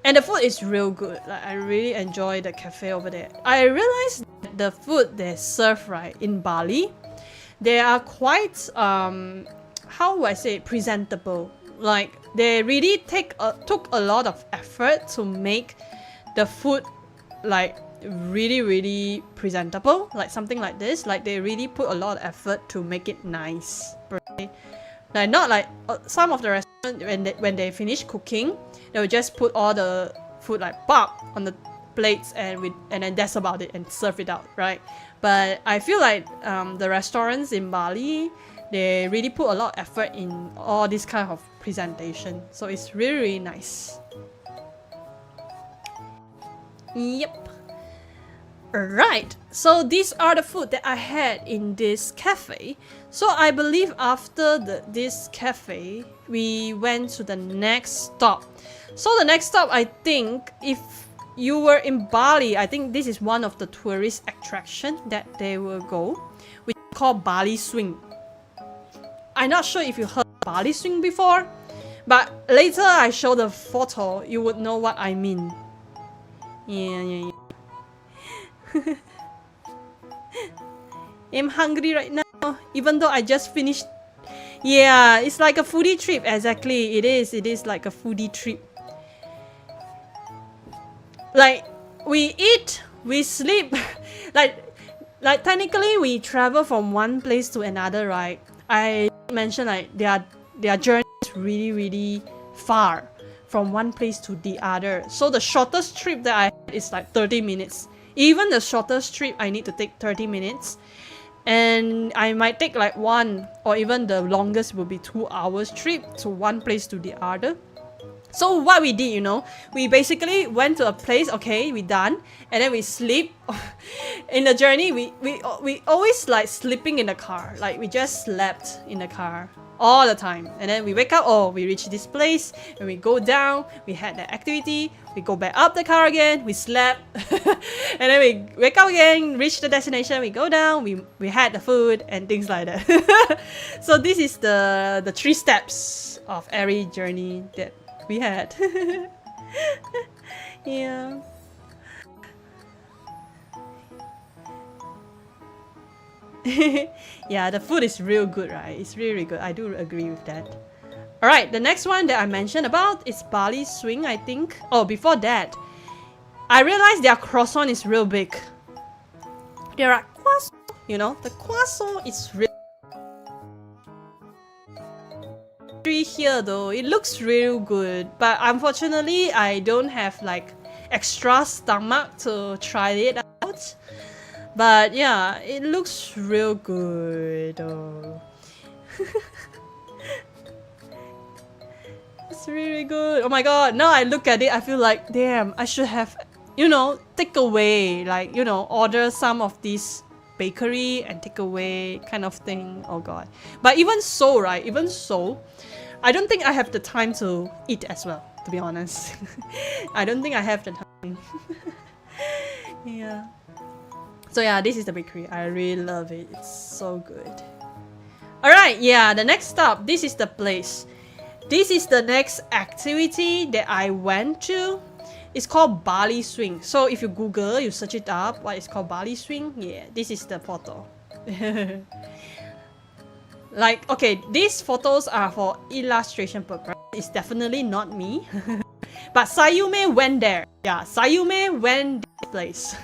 And the food is real good. Like, I really enjoy the cafe over there. I realized that the food they serve right in Bali, they are quite how would I say, presentable. Like they really took a lot of effort to make the food like really presentable, like something like this. Like they really put a lot of effort to make it nice. Right? Like not like some of the restaurants when they finish cooking, they will just put all the food like pop on the plates and then that's about it and serve it out, right? But I feel like the restaurants in Bali, they really put a lot of effort in all this kind of presentation, so it's really nice. Yep. Alright, so these are the food that I had in this cafe. So I believe after this cafe, we went to the next stop. So the next stop, I think, if you were in Bali, I think this is one of the tourist attractions that they will go, which is called Bali Swing. I'm not sure if you heard Bali Swing before, but later I show the photo, you would know what I mean. Yeah. I'm hungry right now, even though I just finished. Yeah, it's like a foodie trip. Exactly, it is like a foodie trip. Like we eat, we sleep. like technically we travel from one place to another, right? I mentioned like their journey is really far from one place to the other. So the shortest trip that I had is like 30 minutes. Even the shortest trip I need to take 30 minutes. And I might take like 1 or even the longest will be 2 hours trip to one place to the other. So what we did, we basically went to a place, okay, we done, and then we sleep. In the journey, we always like sleeping in the car. Like we just slept in the car all the time. And then we wake up, oh, we reach this place, and we go down, we had that activity, we go back up the car again, we slept, and then we wake up again, reach the destination, we go down, we had the food, and things like that. So this is the 3 steps of every journey that we had. Yeah. Yeah, the food is real good, right? It's really, really good. I do agree with that. Alright, the next one that I mentioned about is Bali swing, I think. Oh, before that, I realized their croissant is real big. There are croissant, you know, the croissant is really here though. It looks real good, but unfortunately, I don't have like extra stomach to try it out. But yeah, it looks real good though. It's really good. Oh my god, now I look at it, I feel like, damn, I should have, you know, take away, like, you know, order some of these bakery and take away kind of thing. Oh god. But even so, right, even so, I don't think I have the time to eat as well, to be honest. I don't think I have the time. Yeah. So yeah, this is the bakery. I really love it. It's so good. Alright, yeah, the next stop. This is the place. This is the next activity that I went to. It's called Bali swing. So if you Google, you search it up, what is called Bali swing. Yeah, this is the photo. Like, okay, these photos are for illustration purpose. It's definitely not me. But Sayume went there. Yeah, Sayume went this place.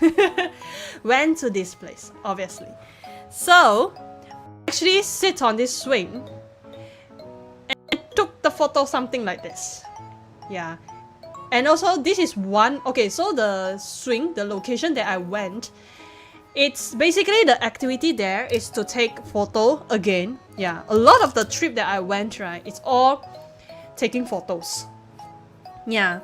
Went to this place, obviously. So, actually sit on this swing and took the photo something like this. Yeah. And also, this is one... Okay, so the swing, the location that I went, it's basically the activity there is to take photo again. Yeah, a lot of the trip that I went, right, it's all taking photos. Yeah,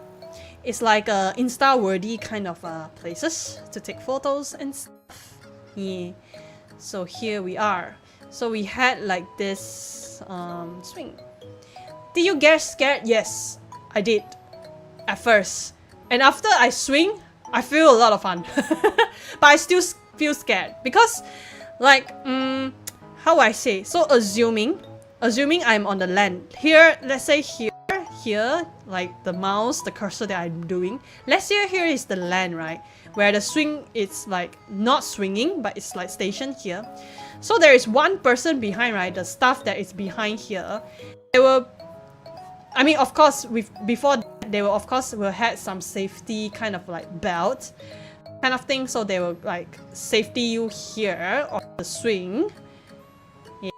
it's like Insta-worthy kind of places to take photos and stuff. Yeah, so here we are. So we had like this swing. Did you get scared? Yes, I did at first. And after I swing, I feel a lot of fun. But I still feel scared because, like, how I say? So assuming I'm on the land here. Let's say here, like the mouse, the cursor that I'm doing. Let's say here is the land, right? Where the swing is like not swinging, but it's like stationed here. So there is one person behind, right? The stuff that is behind here. They will, I mean, of course, before they will, of course, will have some safety kind of like belt kind of thing. So they will like safety you here on the swing. Yeah.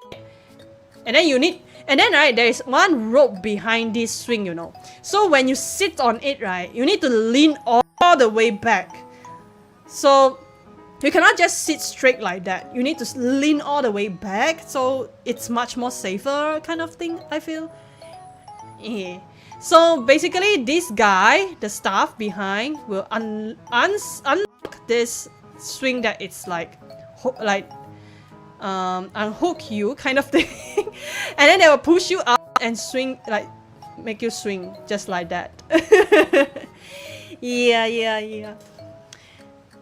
And then you need, and then right, there is one rope behind this swing, you know. So when you sit on it, right, you need to lean all the way back. So you cannot just sit straight like that. You need to lean all the way back, so it's much more safer kind of thing, I feel. Yeah. So basically, this guy, the staff behind, will unlock this swing that it's like unhook you kind of thing. And then they will push you up and swing, like make you swing just like that. Yeah.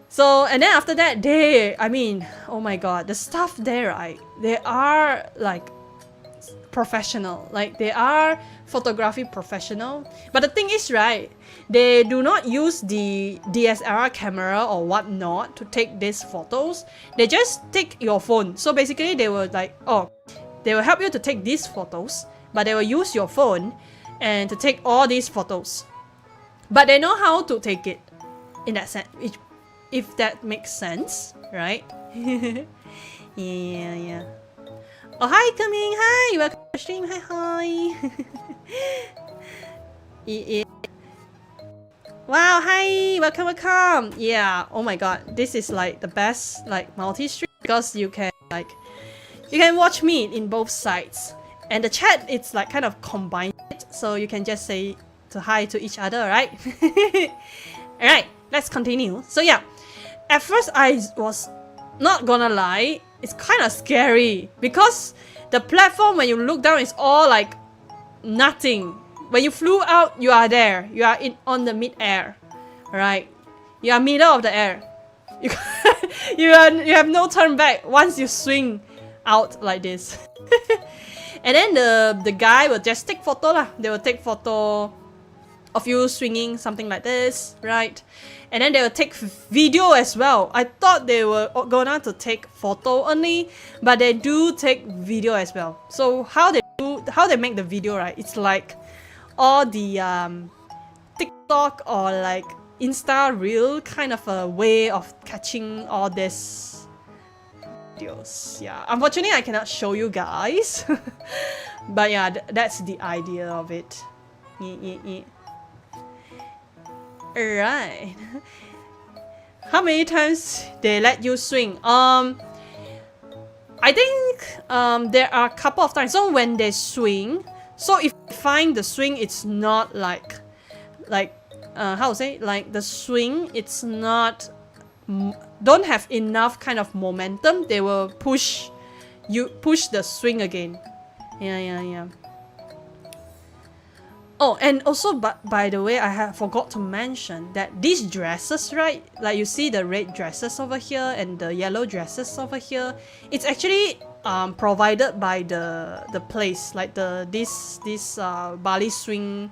So, and then after that, I mean, oh my god, the staff there, right, they are like professional, like they are photography professional. But the thing is, right, they do not use the DSLR camera or whatnot to take these photos. They just take your phone. So basically, they will like, they will help you to take these photos, but they will use your phone and to take all these photos. But they know how to take it in that sense, if that makes sense, right? Yeah. Oh, hi, coming. Hi, welcome to the stream. Hi. Yeah. Wow, hi, welcome. Yeah, oh my god, this is like the best like multi-stream because you can watch me in both sides, and the chat it's like kind of combined, so you can just say hi to each other, right? Alright, let's continue. So yeah, at first I was not gonna lie, it's kind of scary because the platform when you look down is all like nothing. When you flew out, you are there. You are on the mid-air, right? You are middle of the air. You have no turn back once you swing out like this. And then the guy will just take photo lah. They will take photo of you swinging something like this, right? And then they will take video as well. I thought they were gonna to take photo only, but they do take video as well. So how they make the video, right? It's like all the TikTok or like Insta reel kind of a way of catching all this videos. Yeah, unfortunately I cannot show you guys, but yeah, that's the idea of it. Alright. How many times they let you swing? I think there are a couple of times. So when they swing, so if you find the swing, it's not like how to say, like the swing, it's not don't have enough kind of momentum, they will push the swing again. Yeah. Oh, and also, by the way, I forgot to mention that these dresses, right? Like you see the red dresses over here and the yellow dresses over here. It's actually provided by the place, like this Bali swing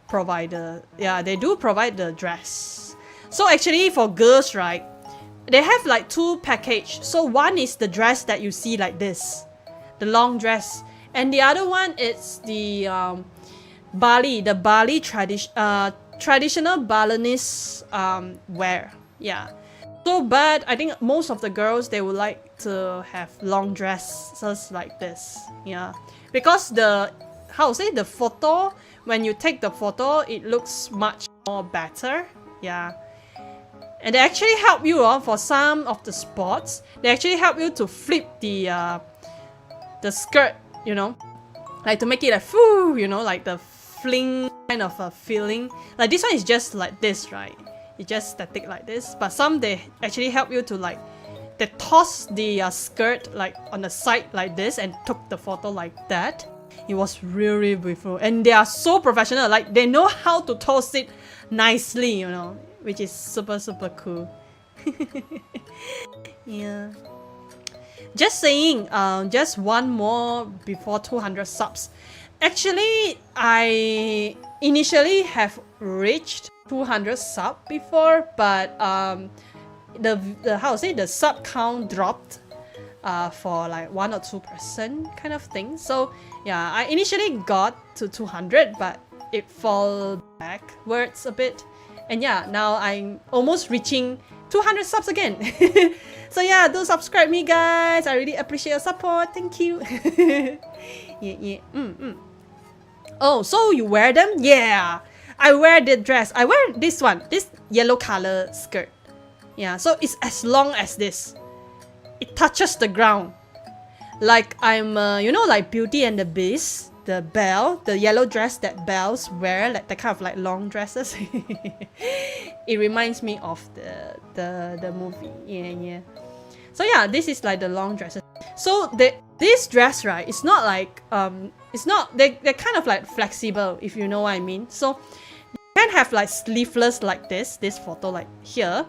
provider. Yeah, they do provide the dress. So actually, for girls, right, they have like two package. So one is the dress that you see like this, the long dress, and the other one is the Bali traditional Balinese wear. Yeah. So, but I think most of the girls, they would like to have long dresses like this. Yeah, because the photo, when you take the photo, it looks much more better. Yeah. And they actually help you for some of the spots. They actually help you to flip the skirt, you know, like to make it like foo, you know, like the fling kind of a feeling. Like this one is just like this, right? It's just static like this. But some, they actually help you to like, they toss the skirt like on the side like this and took the photo like that. It was really beautiful, and they are so professional. Like they know how to toss it nicely, you know, which is super cool. Yeah. Just saying, just one more before 200 subs. Actually, I initially have reached 200 sub before, but the sub count dropped for like 1 or 2% kind of thing. So yeah, I initially got to 200, but it fell backwards a bit. And yeah, now I'm almost reaching 200 subs again. So yeah, do subscribe me, guys. I really appreciate your support. Thank you. Yeah. Oh, so you wear them? Yeah, I wear the dress. I wear this one, this yellow color skirt. Yeah, so it's as long as this. It touches the ground. Like I'm, you know, like Beauty and the Beast, the Belle, the yellow dress that Belle's wear, like the kind of like long dresses. It reminds me of the movie. Yeah. So yeah, this is like the long dresses. So this dress, right, it's not like they're kind of like flexible, if you know what I mean. So you can have like sleeveless like this photo like here,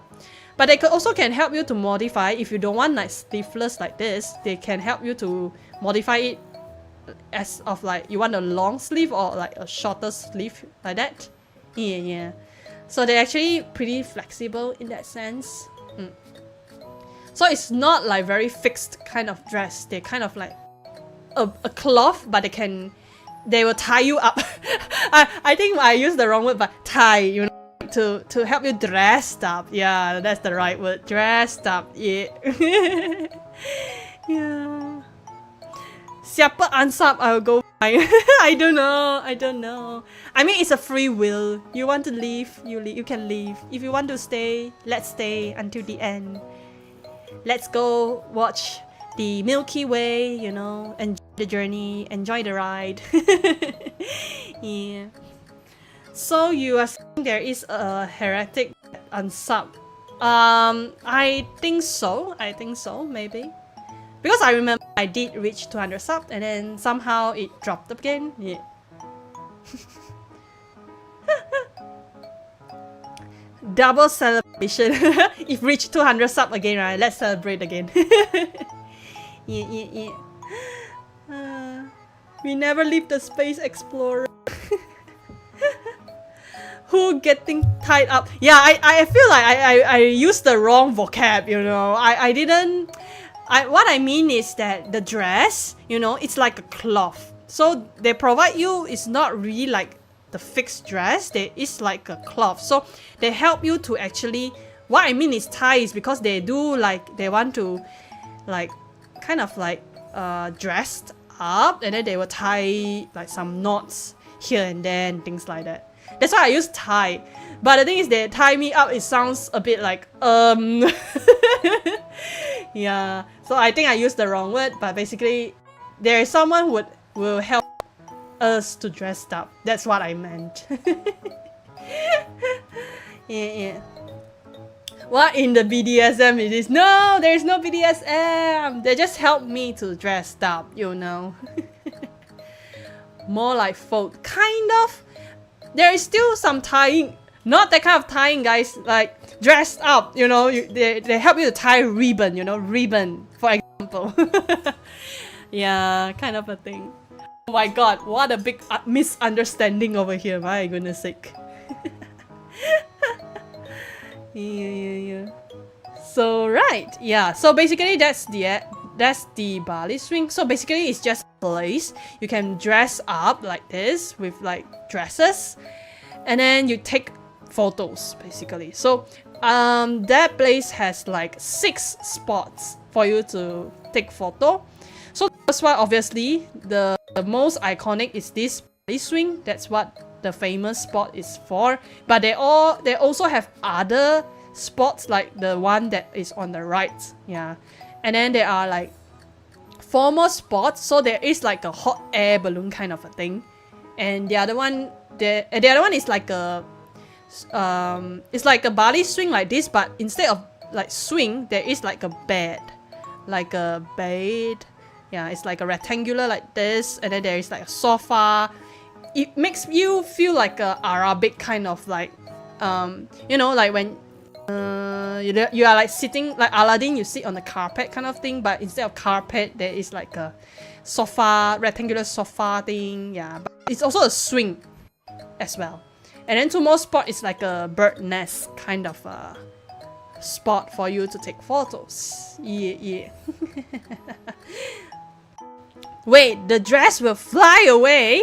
but they also can help you to modify. If you don't want like sleeveless like this, they can help you to modify it as of like you want a long sleeve or like a shorter sleeve like that. Yeah. So they're actually pretty flexible in that sense. So it's not like very fixed kind of dress. They're kind of like a cloth, but they will tie you up. I think I used the wrong word, but tie, you know, to help you dressed up. Yeah, that's the right word. Dressed up. Yeah. Yeah. Siapa unsub, I'll go fine. I don't know. I mean, it's a free will. You want to leave, you can leave. If you want to stay, let's stay until the end. Let's go watch the Milky Way, you know, enjoy the journey, enjoy the ride. Yeah. So you are saying there is a heretic unsub. I think so, maybe. Because I remember I did reach 200 subs and then somehow it dropped again. Yeah. Double celebration. If reach 200 subs again, right? Let's celebrate again. Yeah. We never leave the space explorer. Who getting tied up? Yeah, I feel like I used the wrong vocab, you know. I didn't. What I mean is that the dress, you know, it's like a cloth. So they provide you, it's not really like the fixed dress, it's like a cloth. So they help you to actually, what I mean is tie is because they do like, they want to like, kind of like dressed up, and then they will tie like some knots here and there and things like that. That's why I use tie. But the thing is, they tie me up, it sounds a bit like, yeah. So I think I used the wrong word, but basically, there is someone who will help us to dress up. That's what I meant. Yeah. What in the BDSM it is? No, there is no BDSM. They just help me to dress up, you know. More like folk, kind of. There is still some tying, not that kind of tying, guys. Like dressed up, you know. They help you to tie ribbon, you know, ribbon, for example. Yeah, kind of a thing. Oh my god, what a big misunderstanding over here. My goodness sake. Yeah. So right, yeah. So basically, that's the Bali swing. So basically, it's just a place you can dress up like this with like dresses, and then you take photos basically. So that place has like 6 spots for you to take photo. So that's why obviously the most iconic is this Bali swing. That's what the famous spot is for. But they also have other spots like the one that is on the right. Yeah. And then there are like 4 more spots. So there is like a hot air balloon kind of a thing. And the other one is like a it's like a Bali swing like this, but instead of like swing, there is like a bed. Like a bed. Yeah, it's like a rectangular like this, and then there is like a sofa. It makes you feel like a Arabic kind of like, you know, like when you are like sitting like Aladdin, you sit on the carpet kind of thing, but instead of carpet, there is like a sofa, rectangular sofa thing. Yeah, but it's also a swing as well. And then 2 more spots is like a bird nest kind of spot for you to take photos. Yeah. Wait, the dress will fly away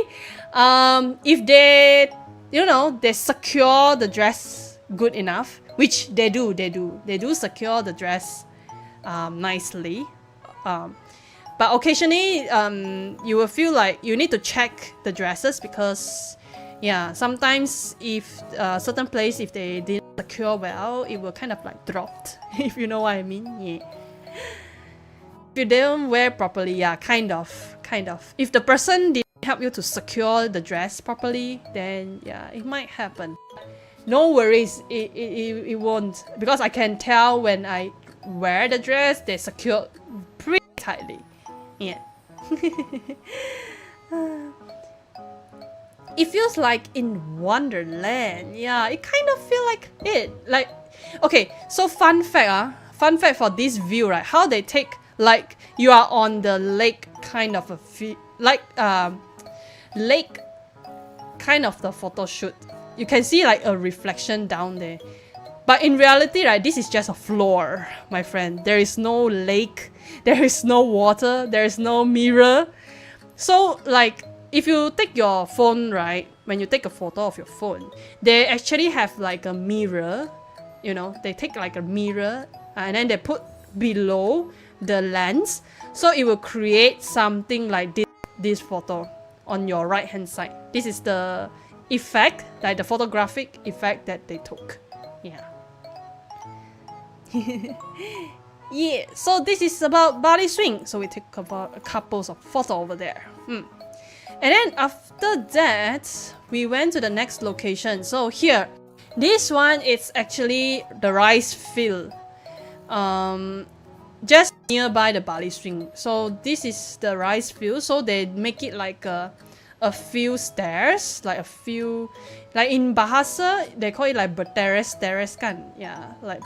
if they, you know, they secure the dress good enough, which they do secure the dress nicely. But occasionally you will feel like you need to check the dresses because, yeah, sometimes if certain place, if they didn't secure well, it will kind of like dropped, if you know what I mean. Yeah. If you don't wear properly, yeah, kind of. If the person didn't help you to secure the dress properly, then yeah, it might happen. No worries, it won't, because I can tell when I wear the dress, they secure pretty tightly. Yeah. It feels like in Wonderland. Yeah, it kind of feel like it. Like, okay, so fun fact for this view, right? How they take, like, you are on the lake kind of a lake kind of the photo shoot. You can see like a reflection down there. But in reality, right, this is just a floor, my friend. There is no lake, there is no water, there is no mirror. So like, if you take your phone, right, when you take a photo of your phone, they actually have like a mirror, you know, they take like a mirror and then they put below the lens, so it will create something like this photo on your right hand side. This is the effect, like the photographic effect that they took. Yeah. Yeah, so this is about Bali swing. So we took about a couple of photos over there. And then after that, we went to the next location. So here, this one is actually the rice field. Just nearby the Bali swing. So this is the rice field. So they make it like a few stairs, like a few, like in Bahasa they call it like berteres kan. Yeah, like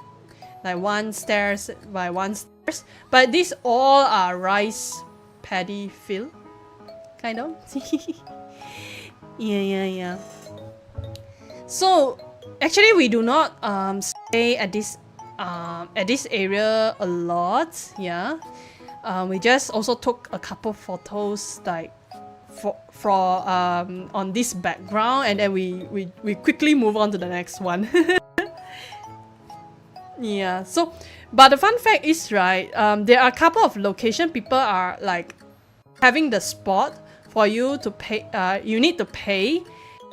one stairs by one stairs. But these all are rice paddy field, kind of. Yeah. So actually we do not stay at this area a lot. Yeah, we just also took a couple photos like for on this background, and then we quickly move on to the next one. Yeah, so but the fun fact is, right, there are a couple of location people are like having the spot for you to pay. You need to pay,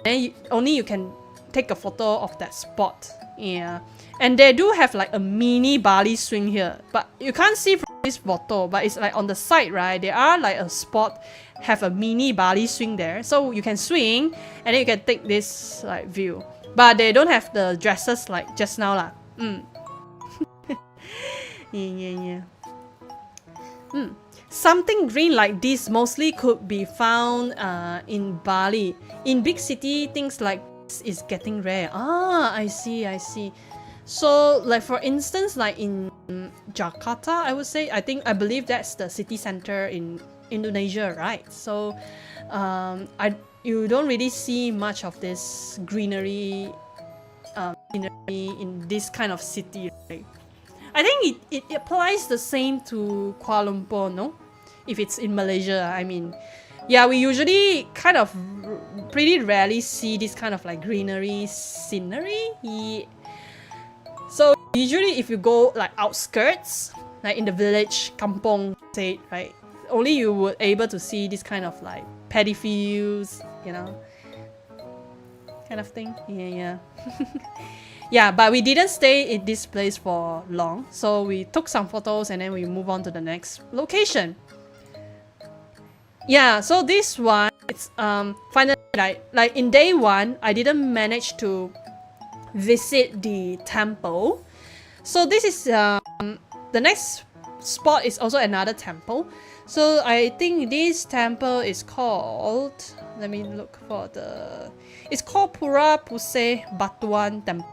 and only you can take a photo of that spot. Yeah, and they do have like a mini Bali swing here, but you can't see from this photo, but it's like on the side, right? There are like a spot have a mini Bali swing there, so you can swing and then you can take this like view, but they don't have the dresses like just now lah. Yeah. Something green like this mostly could be found in Bali. In big city, things like this is getting rare. I see. So like for instance, like in Jakarta, I would say, I believe that's the city center in Indonesia, right? So you don't really see much of this greenery in this kind of city, right? I think it applies the same to Kuala Lumpur, no? If it's in Malaysia, I mean. Yeah, we usually kind of pretty rarely see this kind of like greenery scenery. Yeah. So usually if you go like outskirts, like in the village, kampong, say, right? Only you would able to see this kind of like paddy fields, you know? Kind of thing. Yeah. Yeah, but we didn't stay in this place for long, so we took some photos and then we move on to the next location. Yeah, so this one, it's finally like in day one, I didn't manage to visit the temple. So this is the next spot is also another temple. So I think this temple is called, let me look for it's called Pura Puseh Batuan Temple.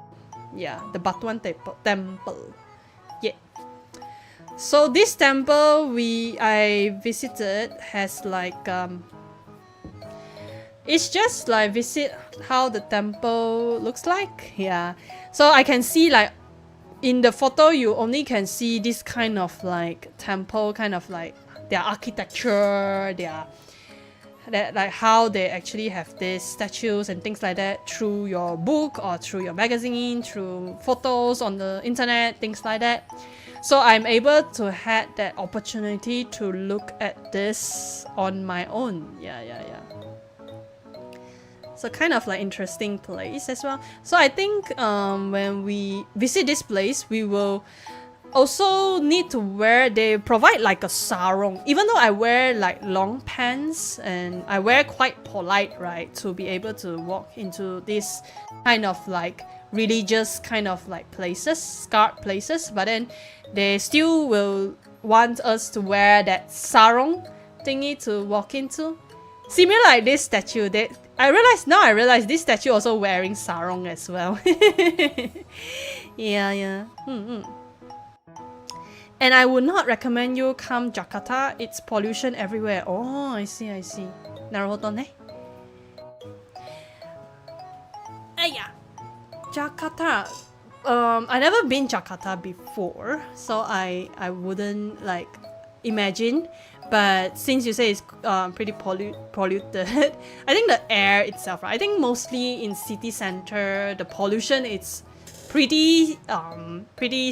Yeah, the Batuan temple. Yeah. So this temple I visited has like it's just like visit how the temple looks like. Yeah. So I can see like in the photo you only can see this kind of like temple, kind of like their architecture, like how they actually have these statues and things like that through your book or through your magazine, through photos on the internet, things like that. So I'm able to have that opportunity to look at this on my own. Yeah. So kind of like interesting place as well. So I think when we visit this place, we will also need to wear, they provide like a sarong. Even though I wear like long pants and I wear quite polite, right, to be able to walk into this kind of like religious kind of like places, scarred places, but then they still will want us to wear that sarong thingy to walk into. Similar like this statue, I realize this statue also wearing sarong as well. Yeah. And I would not recommend you come Jakarta. It's pollution everywhere. Oh, I see. Naruhodo ne. Yeah. Jakarta. I never been Jakarta before, so I wouldn't like imagine. But since you say it's pretty polluted, I think the air itself, right? I think mostly in city center, the pollution it's pretty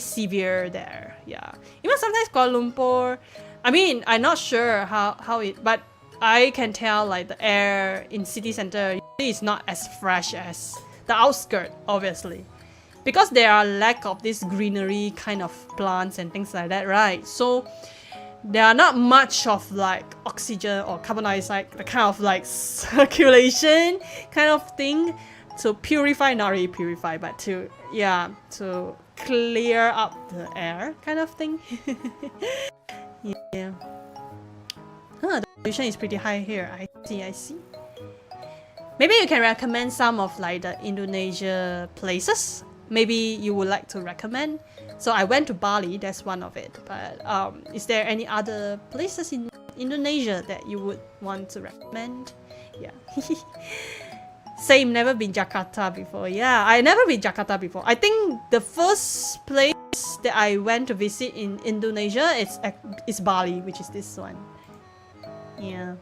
severe there. Yeah. Even sometimes Kuala Lumpur, I mean, I'm not sure how it, but I can tell like the air in city center is not as fresh as the outskirts, obviously, because there are lack of this greenery kind of plants and things like that, right? So there are not much of like oxygen or carbon dioxide, the kind of like circulation kind of thing to purify, not really purify, but to clear up the air kind of thing. Yeah. The pollution is pretty high here. I see. Maybe you can recommend some of like the Indonesia places. Maybe you would like to recommend. So I went to Bali, that's one of it. But is there any other places in Indonesia that you would want to recommend? Yeah. Same, never been Jakarta before. Yeah, I never been Jakarta before. I think the first place that I went to visit in Indonesia is Bali, which is this one. Yeah.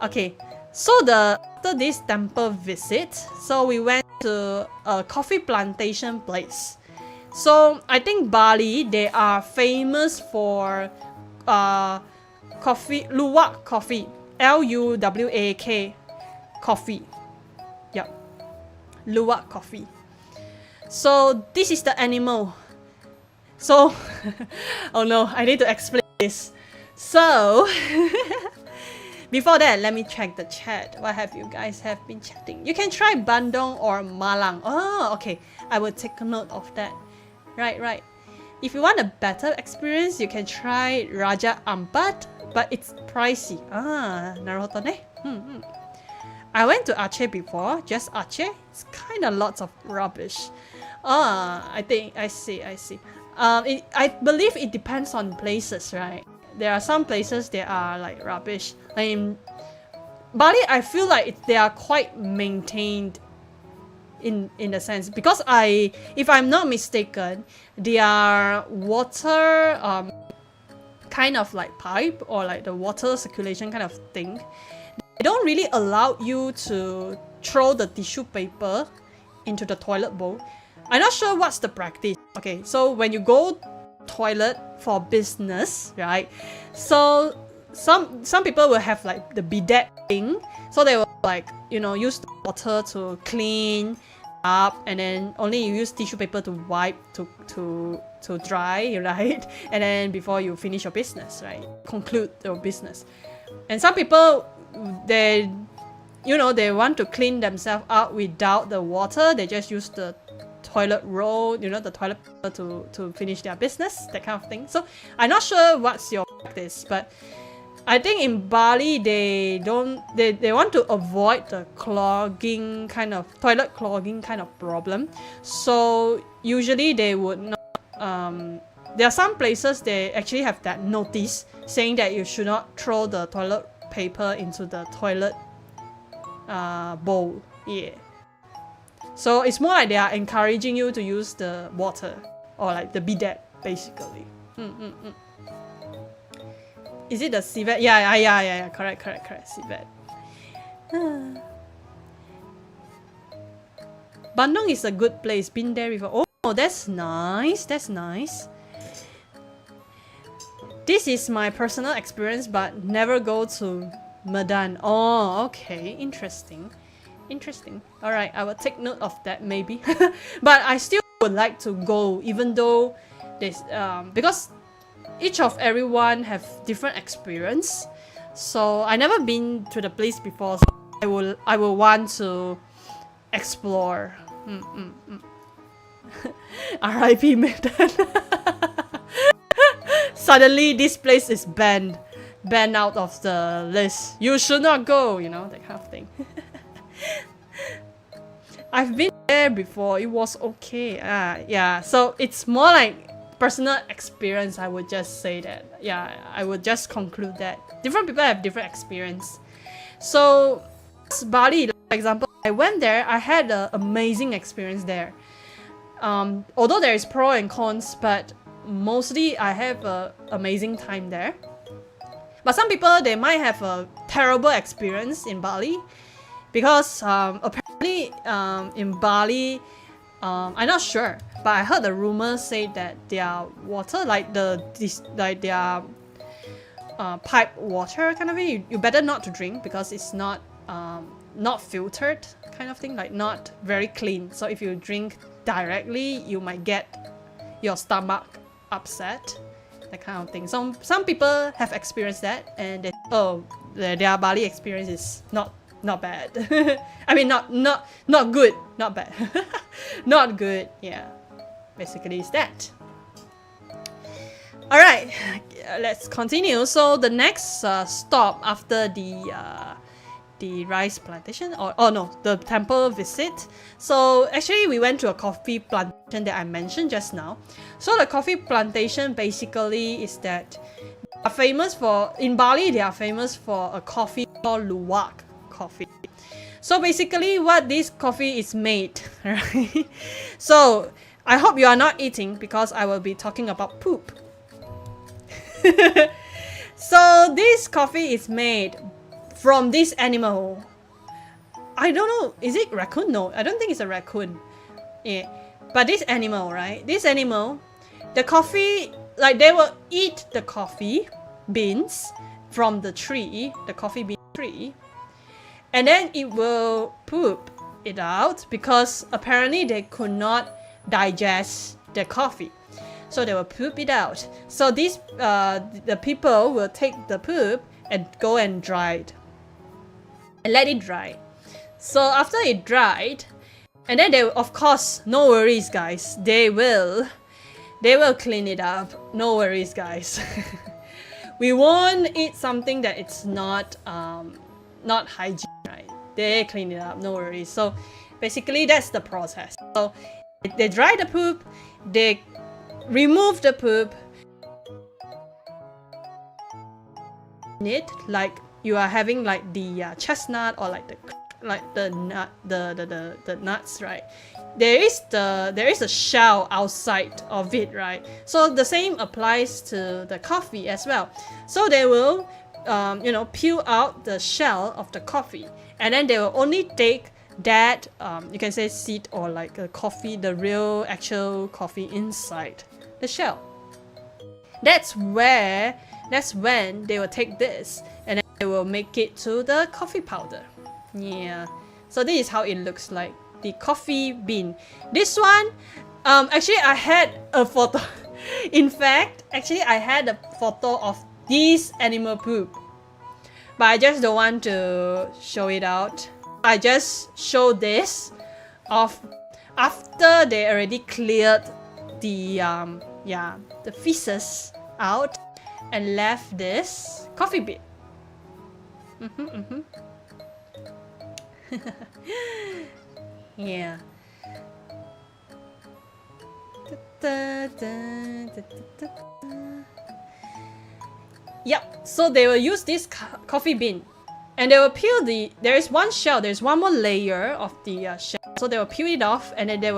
Okay. So after this temple visit, so we went to a coffee plantation place. So I think Bali, they are famous for coffee, luwak coffee, Luwak coffee. Yep, luwak coffee. So this is the animal. So, oh no, I need to explain this. So, before that, let me check the chat. What have you guys have been chatting? You can try Bandung or Malang. Oh, okay. I will take a note of that. Right. If you want a better experience, you can try Raja Ampat, but it's pricey. Naruto ne? I went to Aceh before, just Aceh. It's kind of lots of rubbish. I see. I believe it depends on places, right? There are some places that are like rubbish. Like in Bali, I feel like they are quite maintained in a sense, because if I'm not mistaken, their water kind of like pipe, or like the water circulation kind of thing, they don't really allow you to throw the tissue paper into the toilet bowl. I'm not sure what's the practice. Okay, so when you go toilet for business, right? So some people will have like the bidet thing, so they will like, you know, use the water to clean up, and then only you use tissue paper to wipe to dry, right? And then before you finish your business, right? Conclude your business. And some people, they want to clean themselves up without the water. They just use the toilet roll, the toilet paper to finish their business, that kind of thing. So I'm not sure what's your practice, but I think in Bali they want to avoid the toilet clogging kind of problem. So usually they would not. There are some places they actually have that notice saying that you should not throw the toilet paper into the toilet bowl. Yeah. So it's more like they are encouraging you to use the water, or like the bidet, basically. Is it the civet? Yeah. Correct. Civet. Bandung is a good place. Been there before. Oh, that's nice. This is my personal experience, but never go to Medan. Oh, okay. Interesting. Alright, I will take note of that maybe. But I still would like to go, even though there's because each of everyone have different experience. So I never been to the place before, so I will want to explore. R.I.P. Medan. Suddenly this place is banned out of the list. You should not go, that kind of thing. I've been there before. It was okay. Yeah. So it's more like personal experience. I would just say that. Yeah, I would just conclude that different people have different experience. So Bali, for example, I went there. I had an amazing experience there. Although there is pros and cons, but mostly I have an amazing time there. But some people, they might have a terrible experience in Bali, because apparently in Bali, I'm not sure, but I heard the rumor say that their water, like their pipe water kind of thing, you better not to drink, because it's not filtered kind of thing, like not very clean. So if you drink directly, you might get your stomach upset, that kind of thing. Some people have experienced that, and their Bali experience is not bad. I mean, not good, not bad. Not good. Yeah, basically it's that. All right, let's continue. So the next stop after the rice plantation, the temple visit. So actually we went to a coffee plantation that I mentioned just now. So the coffee plantation basically is that in Bali they are famous for a coffee called luwak coffee. So basically what this coffee is made, right? So I hope you are not eating because I will be talking about poop. So this coffee is made from this animal. I don't know, is it raccoon? No, I don't think it's a raccoon. Yeah. But this animal, right? This animal, the coffee, like they will eat the coffee beans from the tree, the coffee bean tree, and then it will poop it out because apparently they could not digest the coffee. So they will poop it out. So these, the people will take the poop and go and dry it. And let it dry. So after it dried, and then they, of course, no worries guys, they will clean it up. No worries guys. We won't eat something that it's not hygiene, right? They clean it up, no worries. So basically that's the process. So they dry the poop, they remove the poop, it like you are having like the chestnut or like the nuts, right? There is a shell outside of it, right? So the same applies to the coffee as well. So they will peel out the shell of the coffee, and then they will only take that you can say seed or like a coffee, the real actual coffee inside the shell. That's when they will take this and then they will make it to the coffee powder. Yeah, so this is how it looks like, the coffee bean. This one, actually I had a photo. In fact, actually I had a photo of this animal poop, but I just don't want to show it out. I just show this of after they already cleared the feces out and left this coffee bean. Yeah. Yep, so they will use this coffee bean and they will peel there is one shell, there's one more layer of the shell. So they will peel it off and then they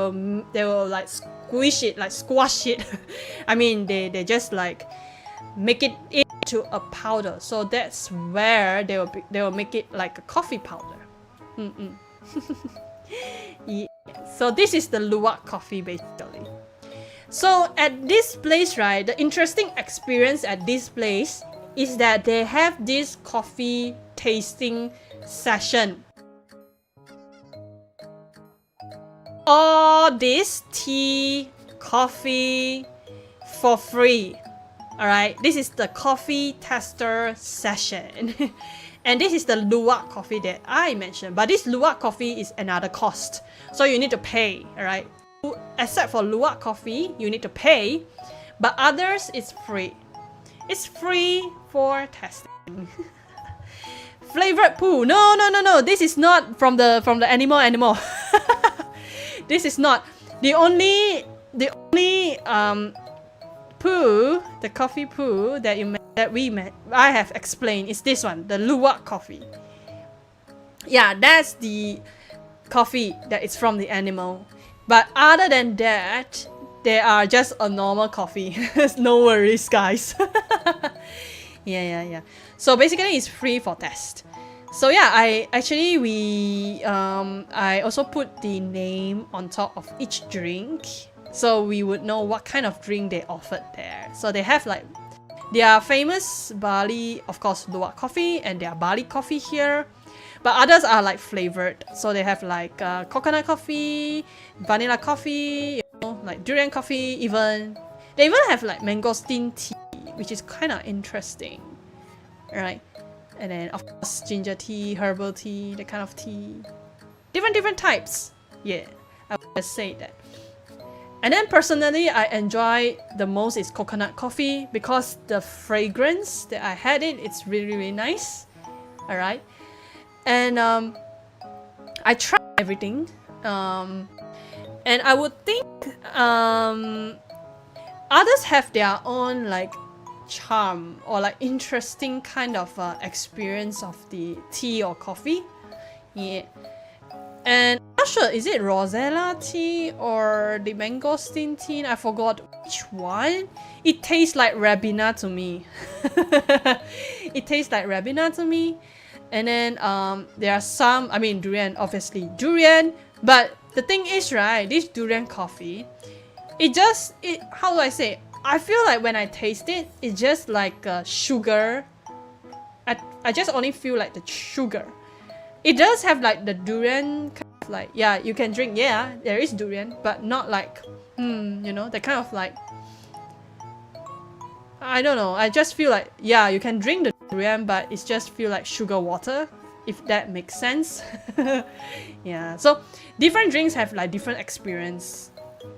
will like squish it. I mean, they just like make it into a powder. So that's where they will make it like a coffee powder. Yeah. So this is the luwak coffee basically. So at this place, right, the interesting experience at this place is that they have this coffee tasting session. All this tea, coffee for free. Alright, this is the coffee tester session. And this is the luwak coffee that I mentioned. But this luwak coffee is another cost. So you need to pay, alright? Except for luwak coffee, you need to pay. But others, it's free. It's free for testing. Flavored poo. No. This is not from the animal. This is not. The only poo, the coffee poo I have explained is this one, the luwak coffee. Yeah, that's the coffee that is from the animal. But other than that, they are just a normal coffee. No worries, guys. Yeah. So basically, it's free for test. So yeah, I also put the name on top of each drink, so we would know what kind of drink they offered there. So they have like their famous Bali, of course, luwak coffee, and their Bali coffee here. But others are like flavored. So they have like coconut coffee, vanilla coffee, like durian coffee even. They even have like mangosteen tea, which is kind of interesting, right? And then of course ginger tea, herbal tea, that kind of tea. Different types. Yeah, I would just say that. And then personally, I enjoy the most is coconut coffee because the fragrance that I had it's really nice. Alright. And I tried everything. And I would think others have their own like charm or like interesting kind of experience of the tea or coffee. Yeah. And I'm not sure, is it Rosella tea or the mangosteen tea? I forgot which one. It tastes like Ribena to me. It tastes like Ribena to me. And then there are some, I mean durian, obviously durian. But the thing is, right, this durian coffee, how do I say? I feel like when I taste it, it's just like sugar. I just only feel like the sugar. It does have like the durian kind of like, yeah, you can drink, yeah, there is durian, but not like, you know, the kind of like, I don't know, I just feel like, yeah, you can drink the durian, but it's just feel like sugar water, if that makes sense. Yeah, so different drinks have like different experience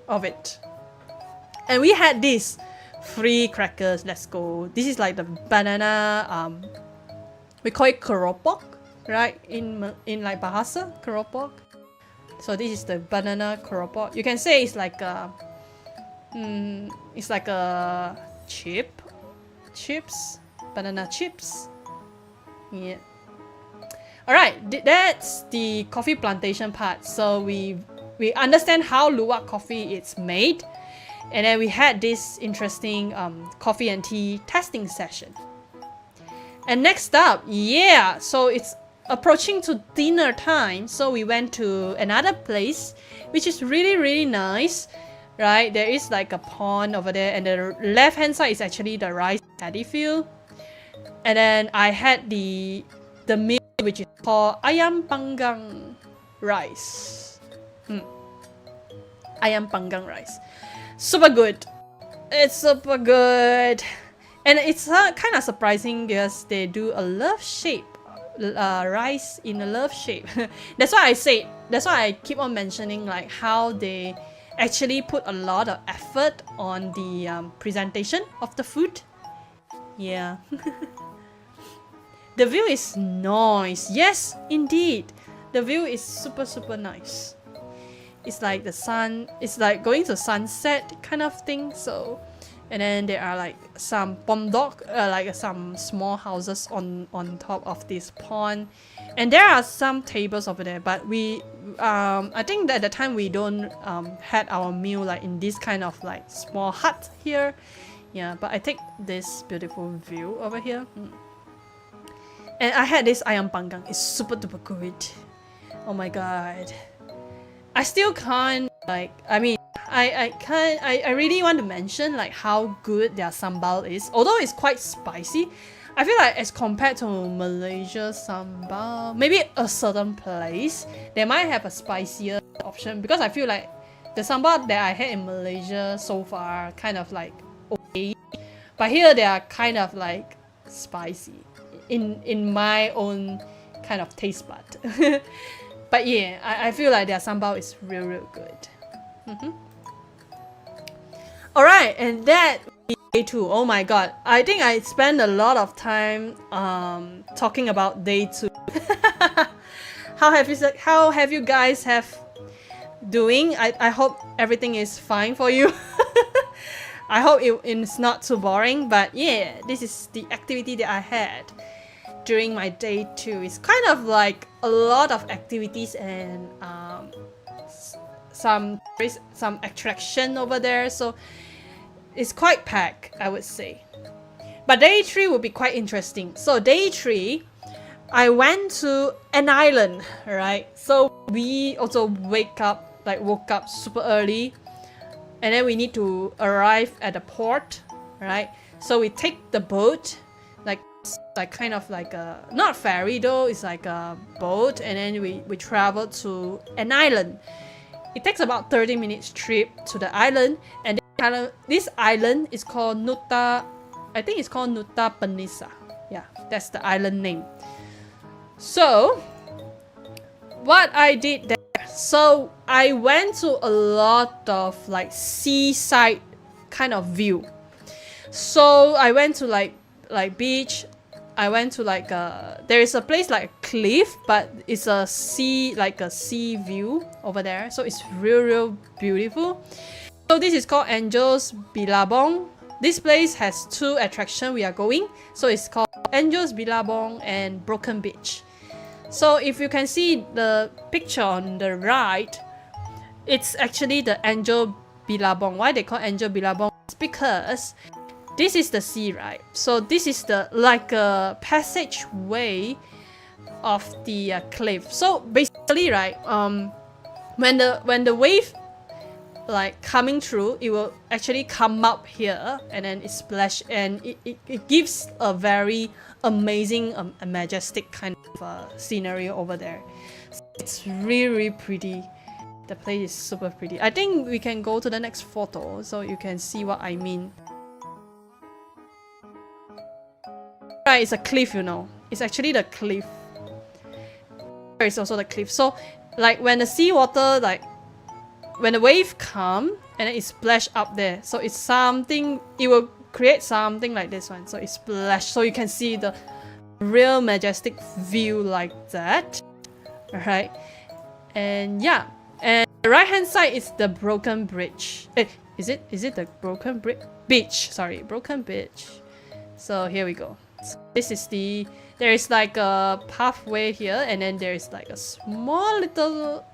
of it. And we had this free crackers, let's go. This is like the banana, we call it keropok, right? In like Bahasa, keropok. So this is the banana keropok. You can say it's like a, chips, banana chips. Yeah. All right, that's the coffee plantation part. So we understand how luwak coffee is made, and then we had this interesting coffee and tea testing session. And next up, yeah, so it's approaching to dinner time, so we went to another place which is really nice, right? There is like a pond over there, and the left hand side is actually the rice paddy field. And then I had the meal which is called ayam panggang rice. Ayam panggang rice, super good. It's super good. And it's kind of surprising because they do a love shape, rice in a love shape. That's why I keep on mentioning like how they actually put a lot of effort on the presentation of the food. Yeah. The view is nice. Yes, indeed. The view is super nice. It's like the sun, it's like going to sunset kind of thing. So, and then there are like some pondok, like some small houses on top of this pond, and there are some tables over there. But we, I think that at the time we don't had our meal like in this kind of like small hut here. Yeah, but I take this beautiful view over here. And I had this ayam panggang. It's super duper good. Oh my god. I still can't like, I mean, I really want to mention like how good their sambal is. Although it's quite spicy, I feel like as compared to Malaysia sambal, maybe a certain place, they might have a spicier option, because I feel like the sambal that I had in Malaysia so far kind of like okay, but here they are kind of like spicy in my own kind of taste bud. But yeah, I feel like their sambal is real good. Alright, and that day 2. Oh my god, I think I spent a lot of time talking about day 2. How have you guys doing? I hope everything is fine for you. I hope it's not too boring, but yeah, this is the activity that I had during my day 2. It's kind of like a lot of activities and some attraction over there, so it's quite packed, I would say. But day 3 will be quite interesting. So day 3, I went to an island, right? So we also woke up super early, and then we need to arrive at the port, right? So we take the boat, like kind of like a, not ferry though, it's like a boat, and then we travel to an island. It takes about 30 minutes trip to the island, and this island is called Nuta, I think it's called Nuta Penisa. Yeah, that's the island name. So what I did there, so I went to a lot of like seaside kind of view. So I went to like beach. I went to like there is a place like a cliff, but it's a sea, like a sea view over there. So it's real beautiful. So this is called Angel's Bilabong. This place has 2 attractions we are going. So it's called Angel's Bilabong and Broken Beach. So if you can see the picture on the right, it's actually the Angel Billabong. Why they call Angel Billabong? It's because this is the sea, right? So this is the like a passageway of the cliff. So basically, right, when the wave like coming through, it will actually come up here and then it splash, and it gives a very amazing and majestic kind of scenery over there. So it's really pretty. The place is super pretty. I think we can go to the next photo so you can see what I mean. Right, it's a cliff, you know. It's actually the cliff. It's also the cliff. So like when the seawater, like when the wave come and then it splash up there, so it's something, it will create something like this one. So it splash, so you can see the real majestic view like that. Alright, and yeah, and the right hand side is the broken bridge. Is it the broken beach? Sorry, broken beach. So here we go. So this is there is like a pathway here, and then there is like a small little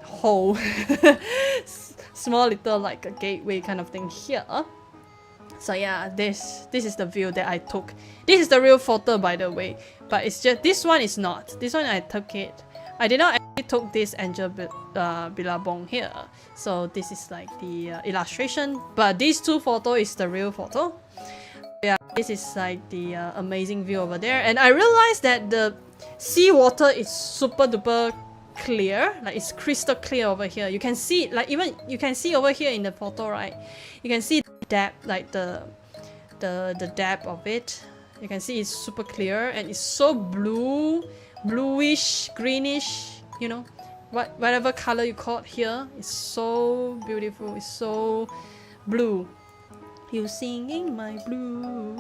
hole, small little like a gateway kind of thing here. So yeah, this is the view that I took. This is the real photo, by the way, but it's just this one is not. This one I took it. I did not actually took this Angel Billabong here. So this is like the illustration, but these two photos is the real photo. Yeah, this is like the amazing view over there, and I realized that the seawater is super duper clear, like it's crystal clear over here. You can see, like even you can see over here in the photo, right? You can see the depth, like the depth of it. You can see it's super clear and it's so bluish, greenish, you know, whatever color you call it here. It's so beautiful. It's so blue. You singing my blue,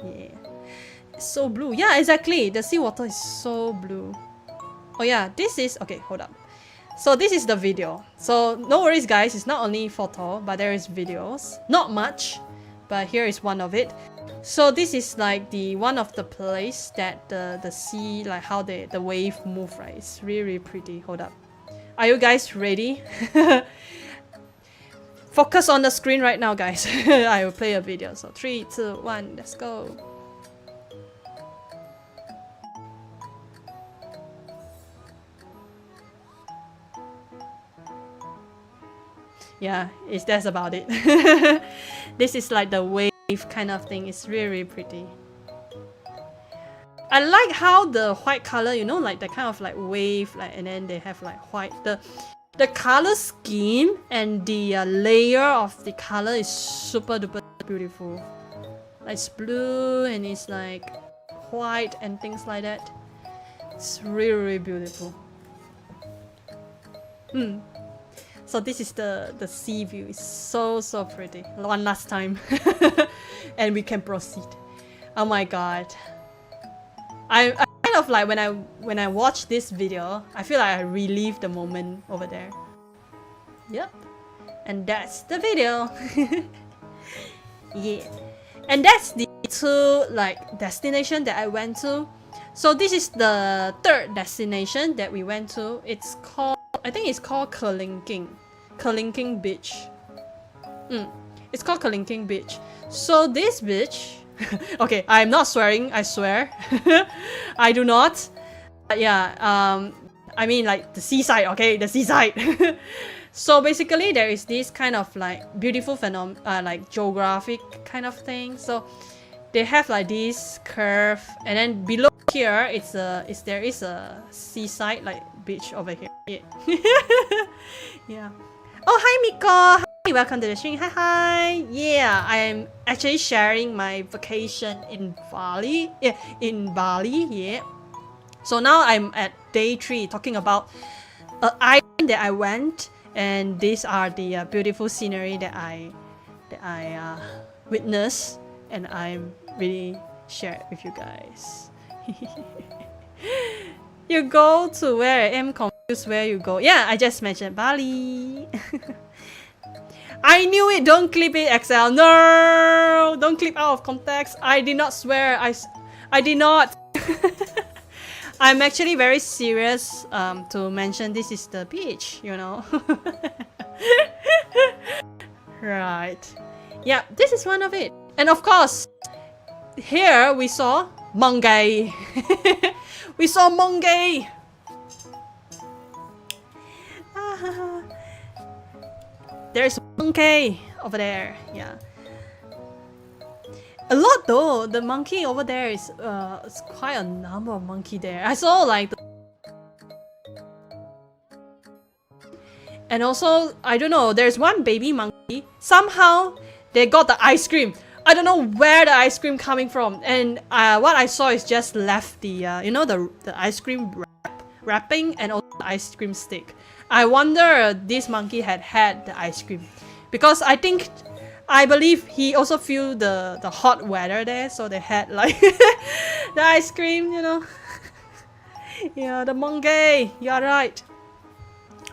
yeah. It's so blue. Yeah, exactly. The seawater is so blue. Oh yeah, this is... Okay, hold up. So this is the video. So no worries guys, it's not only photo, but there is videos. Not much, but here is one of it. So this is like the one of the place that the sea, like how the wave move, right? It's really pretty. Hold up. Are you guys ready? Focus on the screen right now, guys. I will play a video. So 3, 2, 1, let's go. Yeah, that's about it. This is like the wave kind of thing. It's really pretty. I like how the white color, you know, like the kind of like wave, like, and then they have like white. The color scheme and the layer of the color is super duper beautiful. Like it's blue and it's like white and things like that. It's really, really beautiful. So this is the sea view. It's so pretty. One last time. And we can proceed. Oh my god. I kind of like when I watch this video, I feel like I relive the moment over there. Yep. And that's the video. Yeah. And that's the two like destination that I went to. So this is the third destination that we went to. It's called, I think it's called Kelinking Beach. It's called Kelinking Beach. So this beach, okay, I'm not swearing, I swear. I do not. Yeah, I mean like the seaside, okay, the seaside. So basically there is this kind of like beautiful like geographic kind of thing. So they have like this curve, and then below here there is a seaside like beach over here. Yeah. Yeah. Oh hi Miko! Hi, welcome to the stream. Hi. Yeah, I am actually sharing my vacation in Bali. Yeah, in Bali. Yeah. So now I'm at day 3, talking about an island that I went, and these are the beautiful scenery that I witnessed, and I'm really shared with you guys. You go to where? I am confused where you go. Yeah, I just mentioned Bali. I knew it. Don't clip it, Excel. No, don't clip out of context. I did not swear. I I did not. I'm actually very serious to mention this is the beach, you know. Right. Yeah, this is one of it. And of course, here we saw monkey. We saw monkey. There's a monkey over there. Yeah. A lot though. The monkey over there is it's quite a number of monkey there. I saw like and also I don't know, there's one baby monkey. Somehow they got the ice cream. I don't know where the ice cream coming from. And what I saw is just left the you know the ice cream wrapping and also the ice cream stick. I wonder this monkey had the ice cream because I believe he also feel the hot weather there, so they had like the ice cream, you know. Yeah, the monkey. You're right.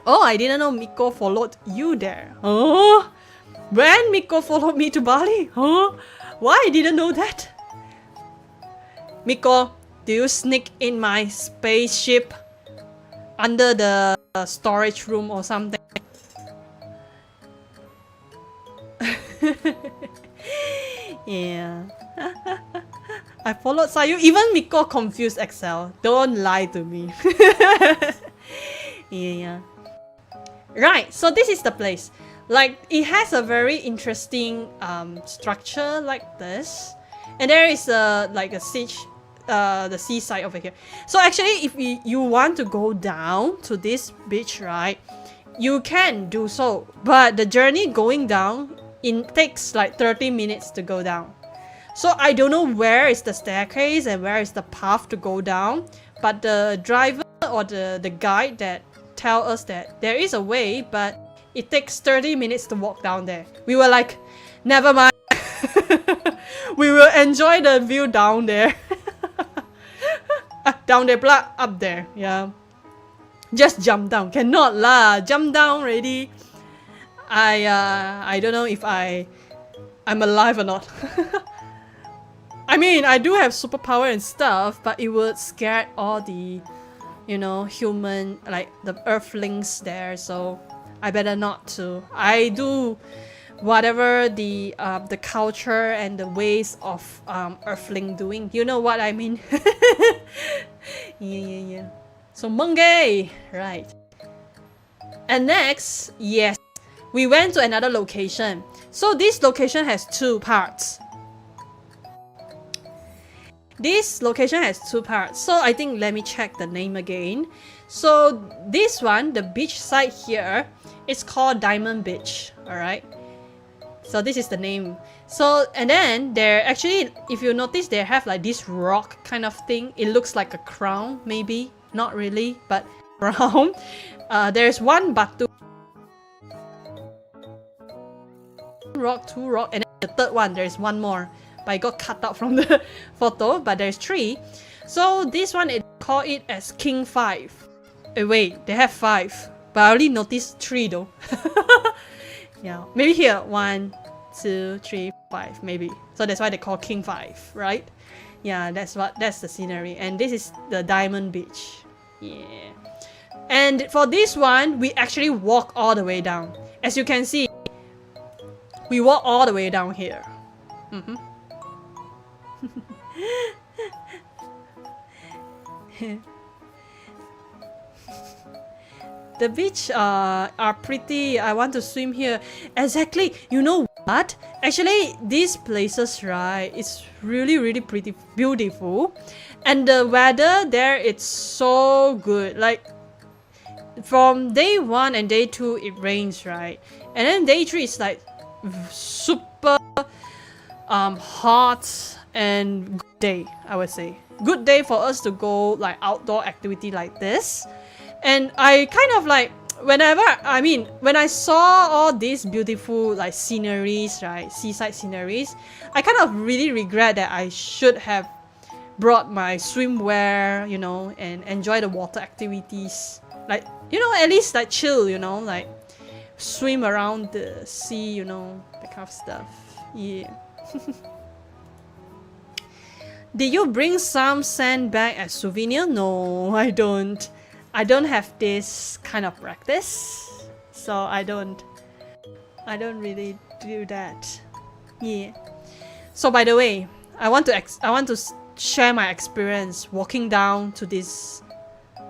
Oh, I didn't know Miko followed you there. Oh, when Miko followed me to Bali? Huh? Why I didn't know that? Miko, do you sneak in my spaceship under the storage room or something? Yeah. I followed Sayu. Even Miko confused Excel. Don't lie to me. Yeah. Right, so this is the place. Like, it has a very interesting structure like this. And there is like a the seaside over here. So actually, if you want to go down to this beach, right, you can do so. But the journey going down, it takes like 30 minutes to go down. So I don't know where is the staircase and where is the path to go down. But the driver or the guide that tell us that there is a way, but it takes 30 minutes to walk down there. We were like, never mind. We will enjoy the view down there. Down there, blah, up there. Yeah. Just jump down. Cannot lah. Jump down already. I don't know if I'm alive or not. I mean, I do have superpower and stuff, but it would scare all the, you know, human, like the earthlings there, so I better not to. I do whatever the culture and the ways of earthling doing. You know what I mean? Yeah. So monkey, right. And next, yes, we went to another location. So this location has two parts. This location has two parts. So I think let me check the name again. So this one, the beach side here, it's called Diamond Beach. Alright. So this is the name. So and then there actually, if you notice, they have like this rock kind of thing. It looks like a crown, maybe. Not really, but crown. There's one batu rock, two rock, and then the third one, there's one more. But it got cut out from the photo, but there's three. So this one, it call it as King 5. Wait, they have 5. But I only noticed 3 though. Yeah, maybe here 1, 2, 3, 5, maybe. So that's why they call King 5, right? Yeah, that's the scenery. And this is the Diamond Beach. Yeah. And for this one, we actually walk all the way down. As you can see, we walk all the way down here. The beach are pretty. I want to swim here. Exactly. You know what? Actually, these places, right, it's really pretty beautiful. And the weather there, it's so good. Like, from day 1 and day 2, it rains, right? And then day 3 is like super hot and good day, I would say. Good day for us to go like outdoor activity like this. And I kind of like, when I saw all these beautiful like sceneries, right, seaside sceneries, I kind of really regret that I should have brought my swimwear, you know, and enjoy the water activities. Like, you know, at least like chill, you know, like swim around the sea, you know, that kind of stuff. Yeah. Did you bring some sand back as souvenir? No, I don't. I don't have this kind of practice, so I don't really do that. Yeah. So by the way, I want to share my experience walking down to this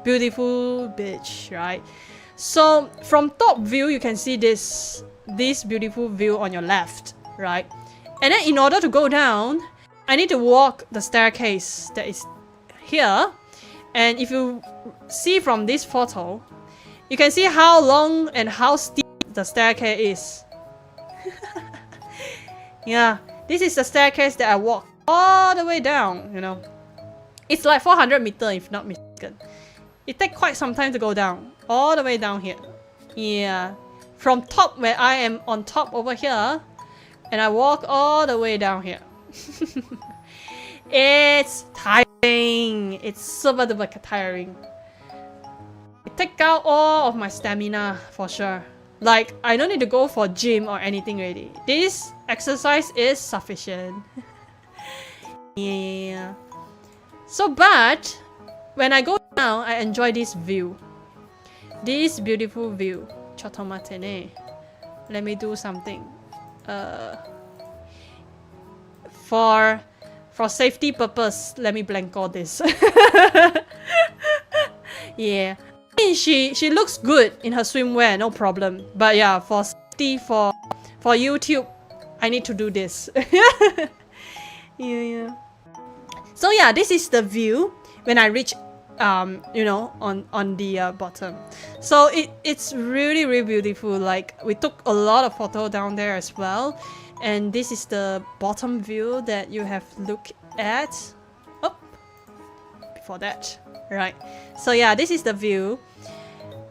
beautiful beach, right? So from top view, you can see this beautiful view on your left, right? And then in order to go down, I need to walk the staircase that is here. And if you see from this photo, you can see how long and how steep the staircase is. Yeah, this is the staircase that I walk all the way down, you know. It's like 400 meters if not mistaken. It takes quite some time to go down, all the way down here. Yeah, from top where I am on top over here, and I walk all the way down here. It's tiring. It's super duper tiring. It takes out all of my stamina for sure. Like, I don't need to go for gym or anything really. This exercise is sufficient. Yeah. So, but when I go down, I enjoy this view. This beautiful view. Chotomatene. Let me do something. For safety purpose, let me blank all this. Yeah. I mean, she looks good in her swimwear, no problem. But yeah, for safety, for YouTube, I need to do this. Yeah. So yeah, this is the view when I reach, you know, on the bottom. So it's really beautiful. Like, we took a lot of photo down there as well. And this is the bottom view that you have looked at. Oh, before that, right? So yeah, this is the view.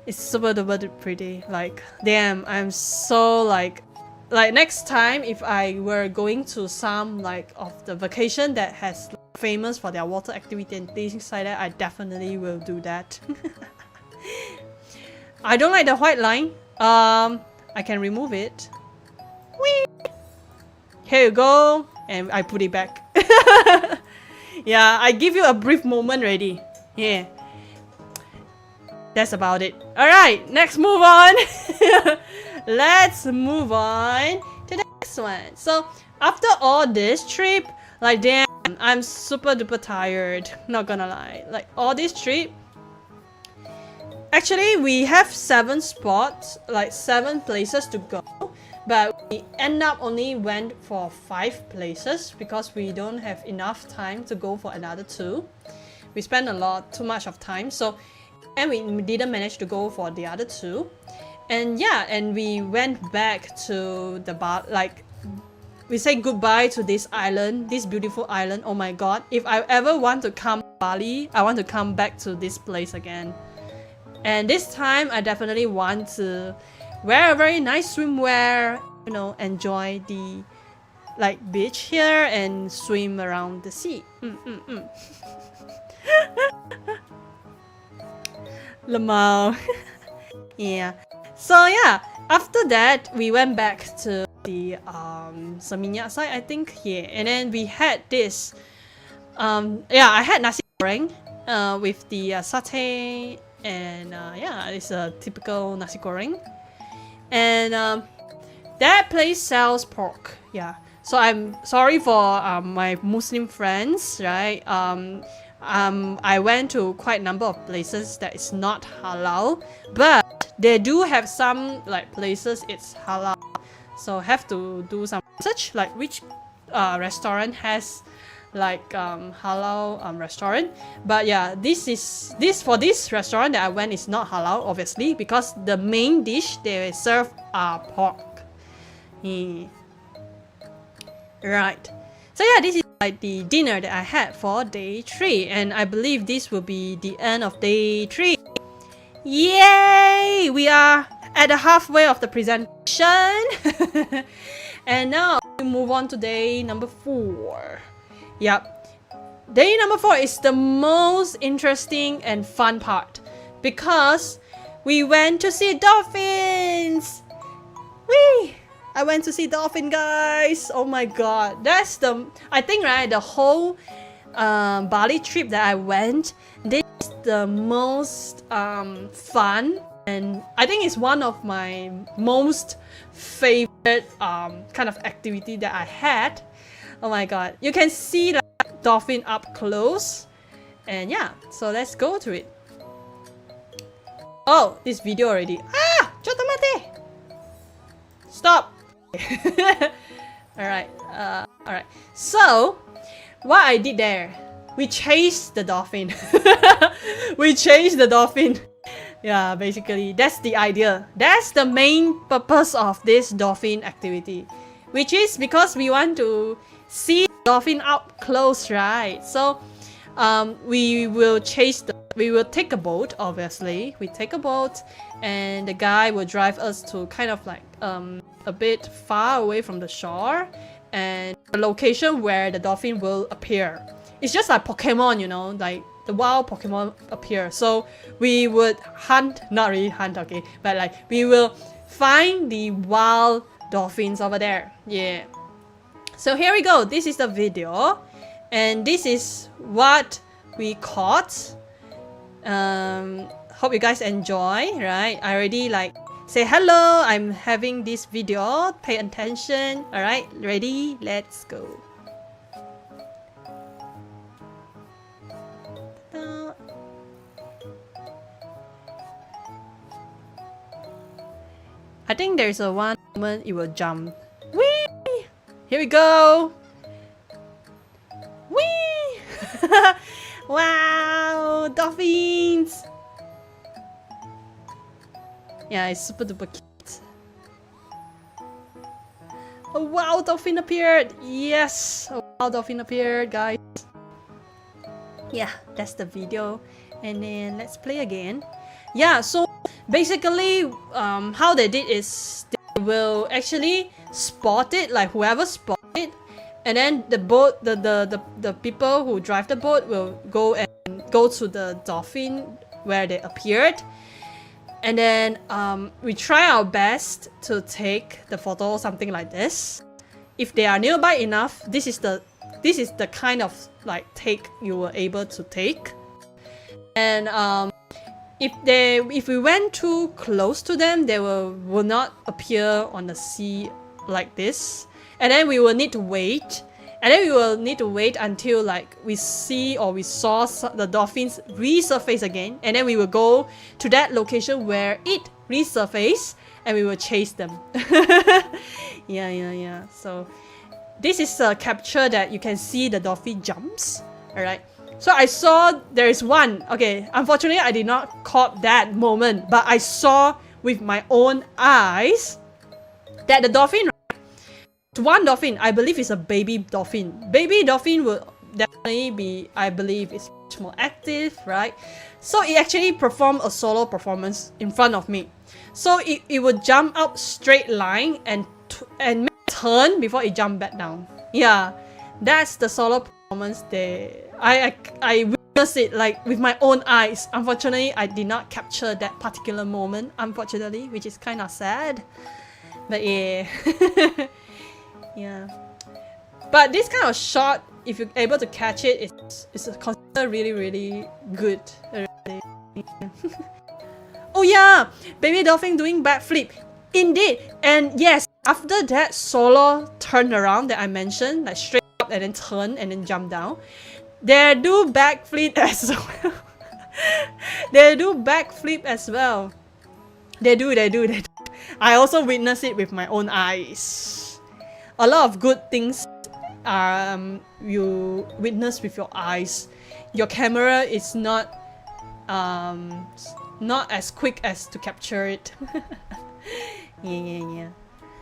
It's super duper pretty. Like, damn, I'm so like next time if I were going to some like of the vacation that has famous for their water activity and things like that, I definitely will do that. I don't like the white line. I can remove it. Whee! Here you go, and I put it back. Yeah, I give you a brief moment already. Yeah, that's about it. All right, next move on. Let's move on to the next one. So after all this trip, like, damn, I'm super duper tired. Not gonna lie, like all this trip. Actually, we have 7 spots, like 7 places to go. But we end up only went for 5 places because we don't have enough time to go for another 2. We spent too much of time, so and we didn't manage to go for the other 2. And yeah, and we went back to the bar, like we say goodbye to this island, this beautiful island. Oh my god, if I ever want to come to Bali, I want to come back to this place again. And this time I definitely want to wear a very nice swimwear, you know, enjoy the like beach here and swim around the sea. Lamau. Yeah. So yeah, after that we went back to the Seminyak side, I think. Yeah, and then we had this yeah, I had nasi goreng with the satay, and yeah, it's a typical nasi goreng. And that place sells pork. Yeah, so I'm sorry for my Muslim friends, right? I went to quite a number of places that is not halal, but they do have some like places it's halal. So have to do some research, like which restaurant has like halal restaurant. But yeah, this for this restaurant that I went is not halal, obviously, because the main dish they serve are pork. Yeah. Right. So yeah, this is like the dinner that I had for day 3, and I believe this will be the end of day 3. Yay! We are at the halfway of the presentation. And now we move on to day number 4. Yep. Day number 4 is the most interesting and fun part because we went to see dolphins. Whee! I went to see dolphin, guys. Oh my god. That's the, I think, right, the whole Bali trip that I went, this is the most fun, and I think it's one of my most favorite kind of activity that I had. Oh my god, you can see the dolphin up close, and yeah, so let's go to it. Oh, this video already. Ah! Chotomate! Stop! Alright, alright. So, what I did there, we chased the dolphin. We chased the dolphin. Yeah, basically, that's the idea. That's the main purpose of this dolphin activity. Which is because we want to see the dolphin up close, right? So, we will take a boat, obviously. We take a boat, and the guy will drive us to kind of like a bit far away from the shore, and the location where the dolphin will appear. It's just like Pokemon, you know, like the wild Pokemon appear. So we would hunt, not really hunt, okay, but like we will find the wild dolphins over there. Yeah. So here we go. This is the video, and this is what we caught. Hope you guys enjoy, right? I already like say hello, I'm having this video, pay attention. Alright, ready? Let's go. I think there's a one moment it will jump. Whee! Here we go! Whee! Wow! Dolphins! Yeah, it's super duper cute. A wild dolphin appeared! Yes! A wild dolphin appeared, guys. Yeah, that's the video. And then let's play again. Yeah, so basically, how they did is they will actually spot it, like whoever spot it, and then the boat, the people who drive the boat will go to the dolphin where they appeared, and then we try our best to take the photo, something like this. If they are nearby enough, this is the kind of like take you were able to take. And if we went too close to them, they will not appear on the sea like this, and then we will need to wait. And then we will need to wait until like we see or we saw the dolphins resurface again, and then we will go to that location where it resurfaced, and we will chase them. Yeah. So this is a capture that you can see the dolphin jumps. Alright. So I saw there is one. Okay, unfortunately I did not caught that moment, but I saw with my own eyes that the dolphin, one dolphin, I believe is a baby dolphin. Baby dolphin will definitely be, I believe, is much more active, right? So it actually performed a solo performance in front of me. So it would jump up straight line and turn before it jump back down. Yeah, that's the solo performance there. I witnessed it like with my own eyes. Unfortunately, I did not capture that particular moment, unfortunately, which is kind of sad. But yeah. Yeah. But this kind of shot, if you're able to catch it, it's considered really, really good. Oh yeah! Baby dolphin doing backflip. Indeed! And yes, after that solo turnaround that I mentioned, like straight up and then turn and then jump down, they do backflip as well. They do backflip as well. They do. I also witnessed it with my own eyes. A lot of good things you witness with your eyes. Your camera is not as quick as to capture it. Yeah.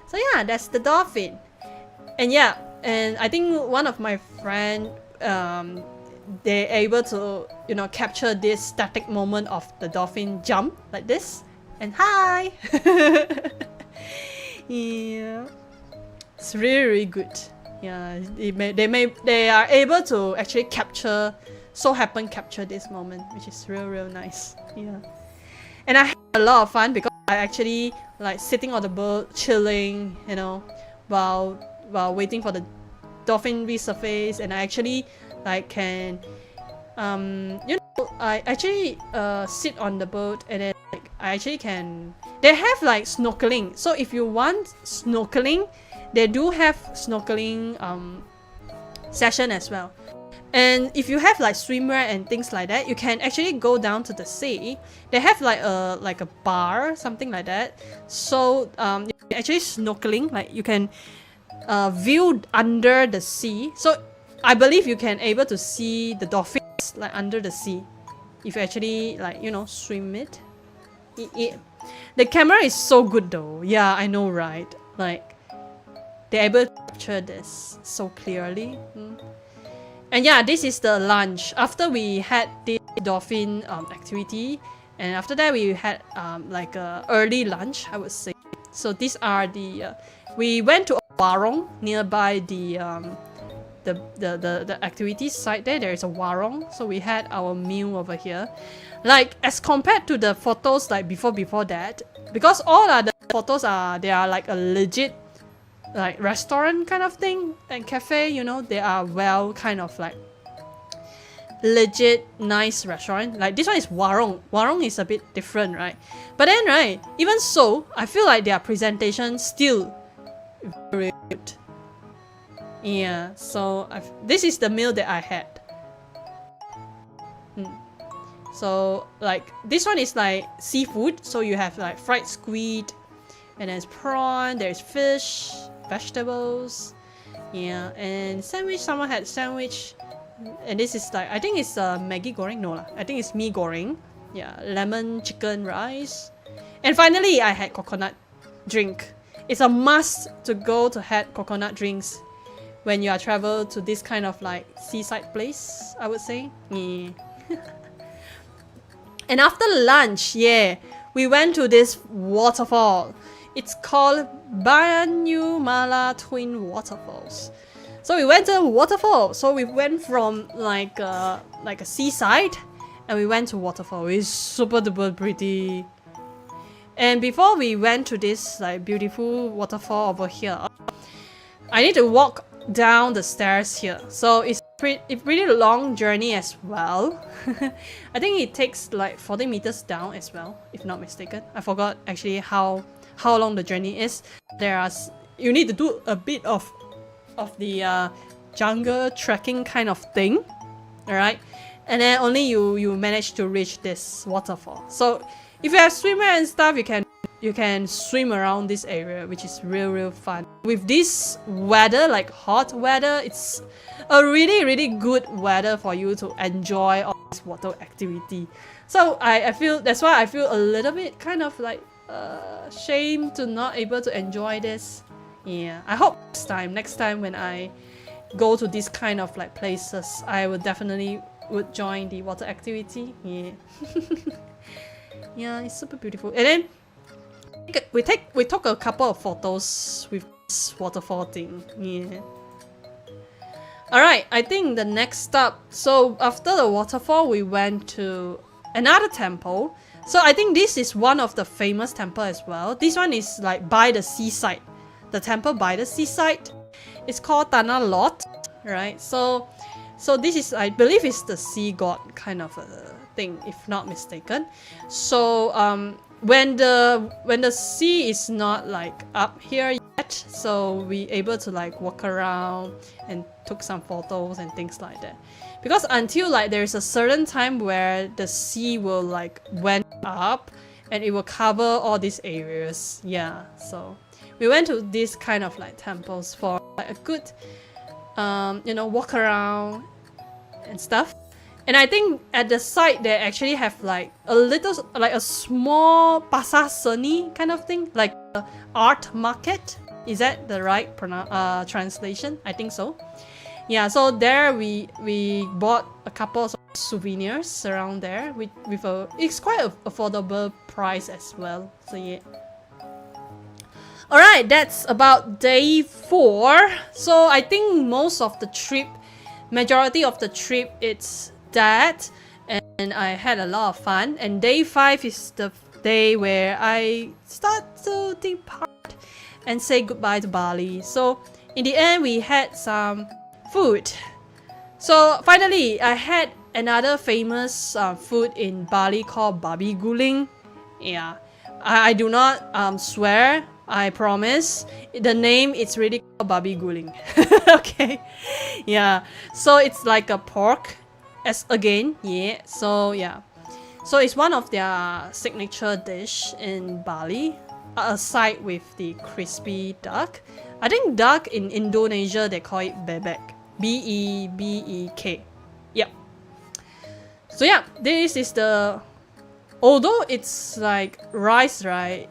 So yeah, that's the dolphin. And yeah, and I think one of my friend, they're able to, you know, capture this static moment of the dolphin jump like this. And hi! Yeah. It's really, really good. Yeah, they are able to actually capture this moment, which is real nice. Yeah. And I had a lot of fun because I actually like sitting on the boat, chilling, you know, while waiting for the dolphin resurface, and I actually like can you know, I actually sit on the boat, and then like I actually can, they have like snorkeling. So if you want snorkeling, they do have snorkeling session as well. And if you have like swimwear and things like that, you can actually go down to the sea. They have like a bar, something like that. So you can actually snorkeling, like you can view under the sea. So I believe you can able to see the dolphins like under the sea if you actually like, you know, swim it. The camera is so good though. Yeah, I know, right? Like they're able to capture this so clearly. And yeah, this is the lunch. After we had the dolphin activity, and after that we had like a early lunch, I would say. So these are the we went to a warung nearby the activity site there. There is a warung, so we had our meal over here. Like as compared to the photos like before that, because all the photos they are like a legit like restaurant kind of thing and cafe, you know, they are well kind of like legit nice restaurant. Like this one is warung. Warung is a bit different, right? But then right, even so, I feel like their presentation still very good. Yeah, so this is the meal that I had. So like this one is like seafood, so you have like fried squid, and there's prawn, there's fish, vegetables, yeah, and sandwich. Someone had sandwich, and this is like, I think it's Maggi goreng. No lah, I think it's mee goreng. Yeah, lemon chicken rice, and finally I had coconut drink. It's a must to go to have coconut drinks when you are travel to this kind of like seaside place, I would say. Yeah. And after lunch, yeah, we went to this waterfall. It's called Banyumala Twin Waterfalls. So we went to a waterfall. So we went from like a seaside, and we went to waterfall. It's super duper pretty. And before we went to this like beautiful waterfall over here, I need to walk down the stairs here. So it's pretty long journey as well. I think it takes like 40 meters down as well, if not mistaken. I forgot actually how long the journey is. You need to do a bit of the jungle trekking kind of thing, alright? And then only you manage to reach this waterfall. So if you have swimwear and stuff, you can swim around this area, which is real fun. With this weather, like hot weather, it's a really good weather for you to enjoy all this water activity. So I feel that's why I feel a little bit kind of like shame to not able to enjoy this. Yeah, I hope next time when I go to this kind of like places, I would definitely join the water activity. Yeah. Yeah, it's super beautiful. And then we took a couple of photos with this waterfall thing. Yeah. Alright, I think the next stop. So after the waterfall, we went to another temple. So I think this is one of the famous temple as well. This one is like by the seaside. The temple by the seaside. It's called Tanah Lot, right? So this is, I believe, it's the sea god kind of a thing, if not mistaken. So when the sea is not like up here yet, so we able to like walk around and took some photos and things like that. Because until like there's a certain time where the sea will like went up and it will cover all these areas. Yeah, so we went to these kind of like temples for like a good you know, walk around and stuff. And I think at the site they actually have like a little, like a small pasar seni kind of thing, like a art market. Is that the right translation? I think so. Yeah, so there we bought a couple of souvenirs around there with it's quite an affordable price as well. So yeah. Alright, that's about day 4. So I think majority of the trip it's that, and I had a lot of fun. And day 5 is the day where I start to depart and say goodbye to Bali. So in the end we had some food. So finally, I had another famous food in Bali called babi guling. Yeah, I do not swear. I promise. The name is really called babi guling. Okay. Yeah. So it's like a pork, as again. Yeah. So yeah. So it's one of their signature dish in Bali, aside with the crispy duck. I think duck in Indonesia they call it bebek. Bebek. Yep. So yeah, this is the. Although it's like rice, right?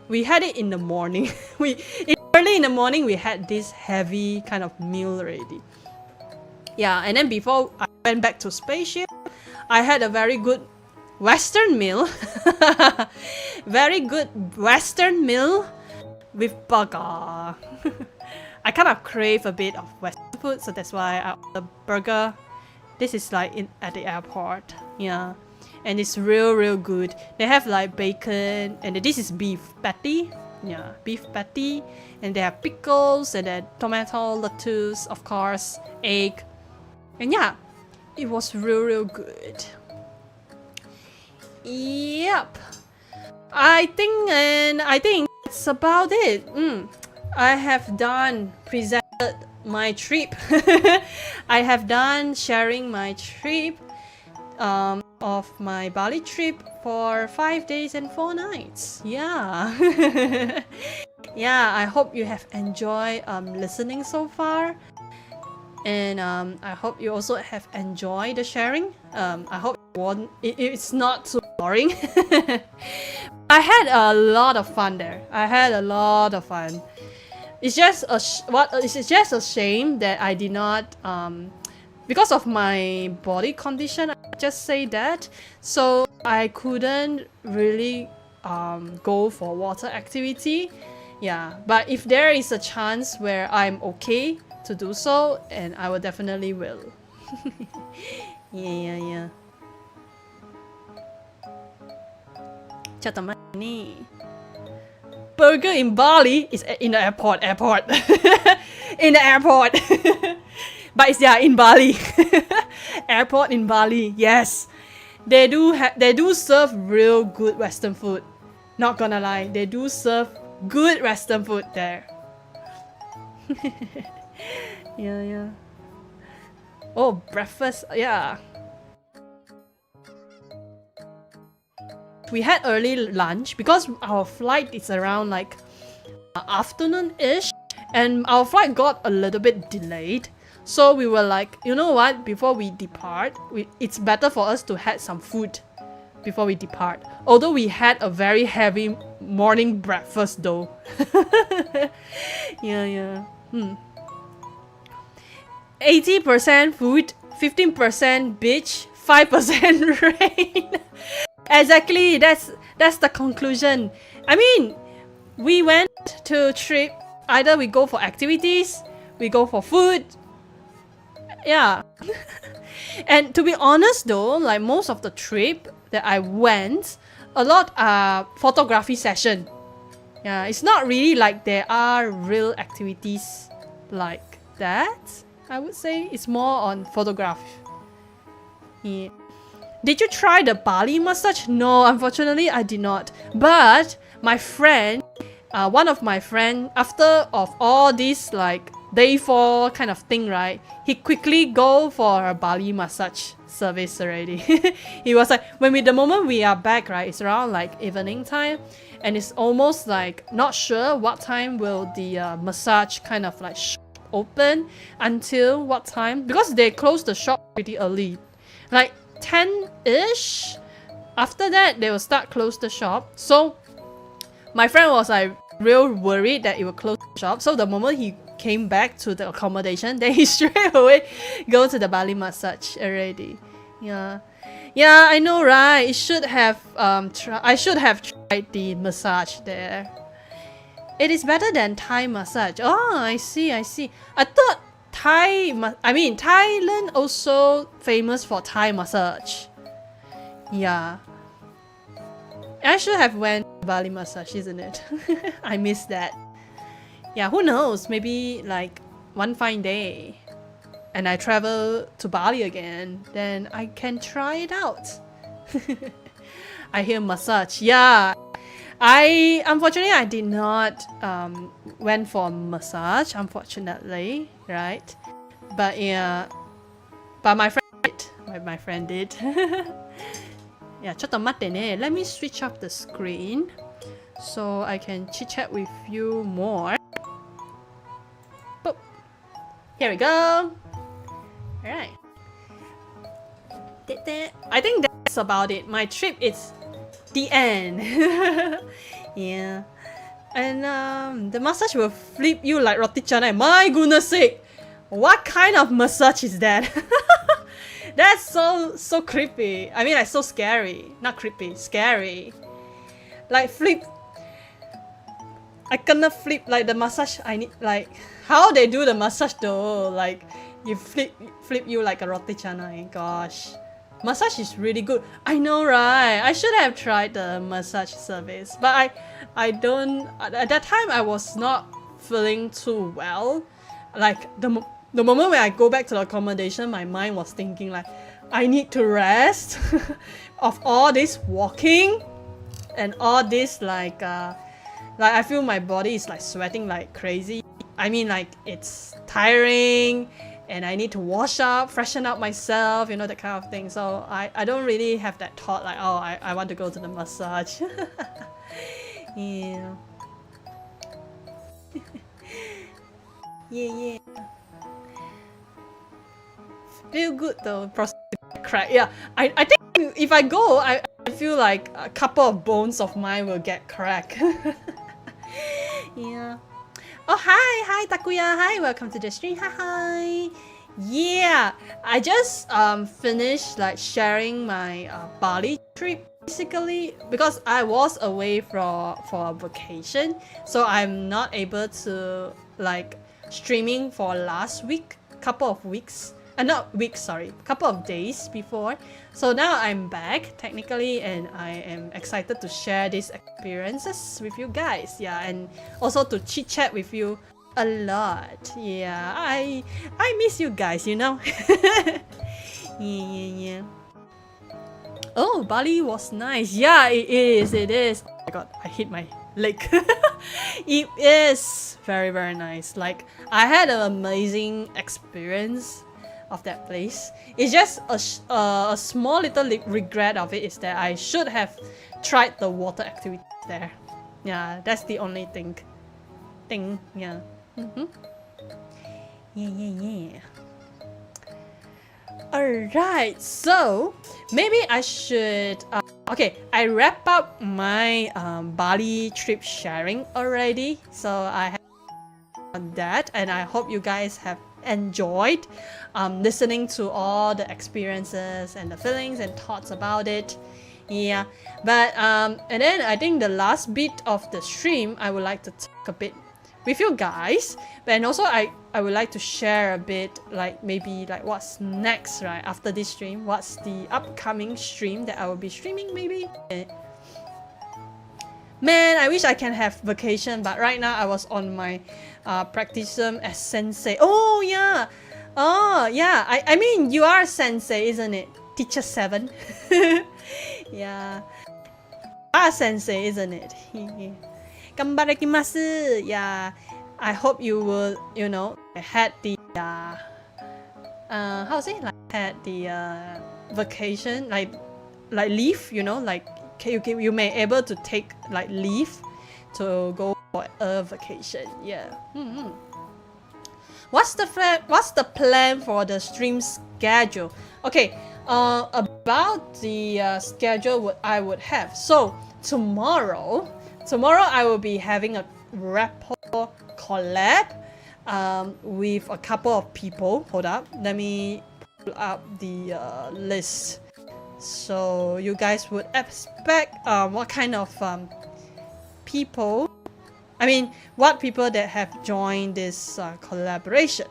We had it in the morning. Early in the morning we had this heavy kind of meal already. Yeah, and then before I went back to spaceship, I had a very good Western meal. Very good Western meal with burger. I kind of crave a bit of Western food, so that's why I ordered burger. This is like at the airport. Yeah. And it's real good. They have like bacon, and this is beef patty. Yeah, beef patty. And they have pickles, and then tomato, lettuce, of course, egg. And yeah, it was real good. Yep. I think that's about it. I have presented my trip. I have done sharing my trip of my Bali trip for 5 days and 4 nights. Yeah. Yeah, I hope you have enjoyed listening so far. And I hope you also have enjoyed the sharing. I hope it's not too boring. I had a lot of fun there. It's just a shame that I did not because of my body condition. I just say that, so I couldn't really go for water activity. Yeah, but if there is a chance where I'm okay to do so, and I will definitely will. Yeah. Chatamani. Burger in Bali is in the airport. In the airport. But it's in Bali. Airport in Bali. Yes. They do serve real good Western food. Not gonna lie, they do serve good Western food there. Yeah. Oh, breakfast. Yeah. We had early lunch because our flight is around like afternoon-ish, and our flight got a little bit delayed. So we were like, you know what? Before we depart, it's better for us to have some food before we depart. Although we had a very heavy morning breakfast though. Yeah. 80% food, 15% beach, 5% rain. Exactly, that's the conclusion. I mean, we went to trip, either we go for activities, we go for food. Yeah. And to be honest though, like most of the trip that I went, a lot are photography session. Yeah, it's not really like there are real activities like that. I would say it's more on photograph. Yeah. Did you try the Bali massage? No, unfortunately I did not. But my friend, one of my friend, after of all this like day 4 kind of thing, right? He quickly go for a Bali massage service already. He was like, the moment we are back, right? It's around like evening time, and it's almost like not sure what time will the massage kind of like open until what time, because they close the shop pretty early, like 10-ish. After that they will start close the shop. So my friend was like real worried that it will close the shop. So the moment he came back to the accommodation, then he straight away go to the Bali massage already. Yeah, I know, right? I should have tried the massage there. It is better than Thai massage. Oh, I see. I thought Thailand also famous for Thai massage. Yeah. I should have went to Bali massage, isn't it? I missed that. Yeah, who knows? Maybe like one fine day. and I travel to Bali again, then I can try it out. I hear massage. Yeah, unfortunately I did not went for massage, unfortunately, right? But yeah, but my friend did. My friend did. Yeah, ちょっと待ってね. Let me switch off the screen so I can chit chat with you more. Boop. Here we go. Alright. I think that's about it. My trip is the end. Yeah. And the massage will flip you like roti canai. My goodness sake! What kind of massage is that? That's so creepy. I mean, like, so scary. Not creepy, scary. Like, flip. I cannot flip like the massage. I need, like, how they do the massage though? Like, you flip you like a roti canai. Gosh, massage is really good. I know, right? I should have tried the massage service, but I don't. At that time, I was not feeling too well. Like the moment when I go back to the accommodation, my mind was thinking like, I need to rest of all this walking and all this like I feel my body is like sweating like crazy. I mean, like, it's tiring and I need to wash up, freshen up myself, you know, that kind of thing. So I don't really have that thought like, oh, I want to go to the massage. Yeah. Yeah. Feel good though, crack. Yeah, I think if I go, I feel like a couple of bones of mine will get cracked. Yeah. Oh, hi Takuya, hi, welcome to the stream. Hi. Yeah, I just finished like sharing my Bali trip basically, because I was away for a vacation, so I'm not able to like streaming for last week, couple of weeks. Not weeks, sorry, couple of days before. So now I'm back technically, and I am excited to share these experiences with you guys. Yeah, and also to chit chat with you a lot. Yeah, I miss you guys, you know. Yeah. Oh, Bali was nice. Yeah, it is. Oh my god, I hit my leg. It is very nice. Like, I had an amazing experience of that place. It's just a small little regret of it is that I should have tried the water activity there. Yeah, that's the only thing. Yeah. Yeah. Alright, so maybe I should okay, I wrap up my Bali trip sharing already, so I have done that, and I hope you guys have enjoyed listening to all the experiences and the feelings and thoughts about it. Yeah, but and then I think the last bit of the stream, I would like to talk a bit with you guys, and also I would like to share a bit, like, maybe like what's next, right, after this stream. What's the upcoming stream that I will be streaming, maybe. Man, I wish I can have vacation, but right now I was on my practicum as sensei. Oh yeah, I mean, you are sensei, isn't it? Teacher 7. Yeah, you are sensei, isn't it? Ganbarekimasu. Yeah, I hope you will, you know, had the how to say, like, had the vacation, like leave, you know, like you may able to take like leave to go for a vacation. Yeah. What's the plan for the stream schedule? Okay, about the schedule what I would have. So tomorrow I will be having a rapport collab with a couple of people. Hold up, let me pull up the list. So you guys would expect what kind of people, I mean, what people that have joined this collaboration.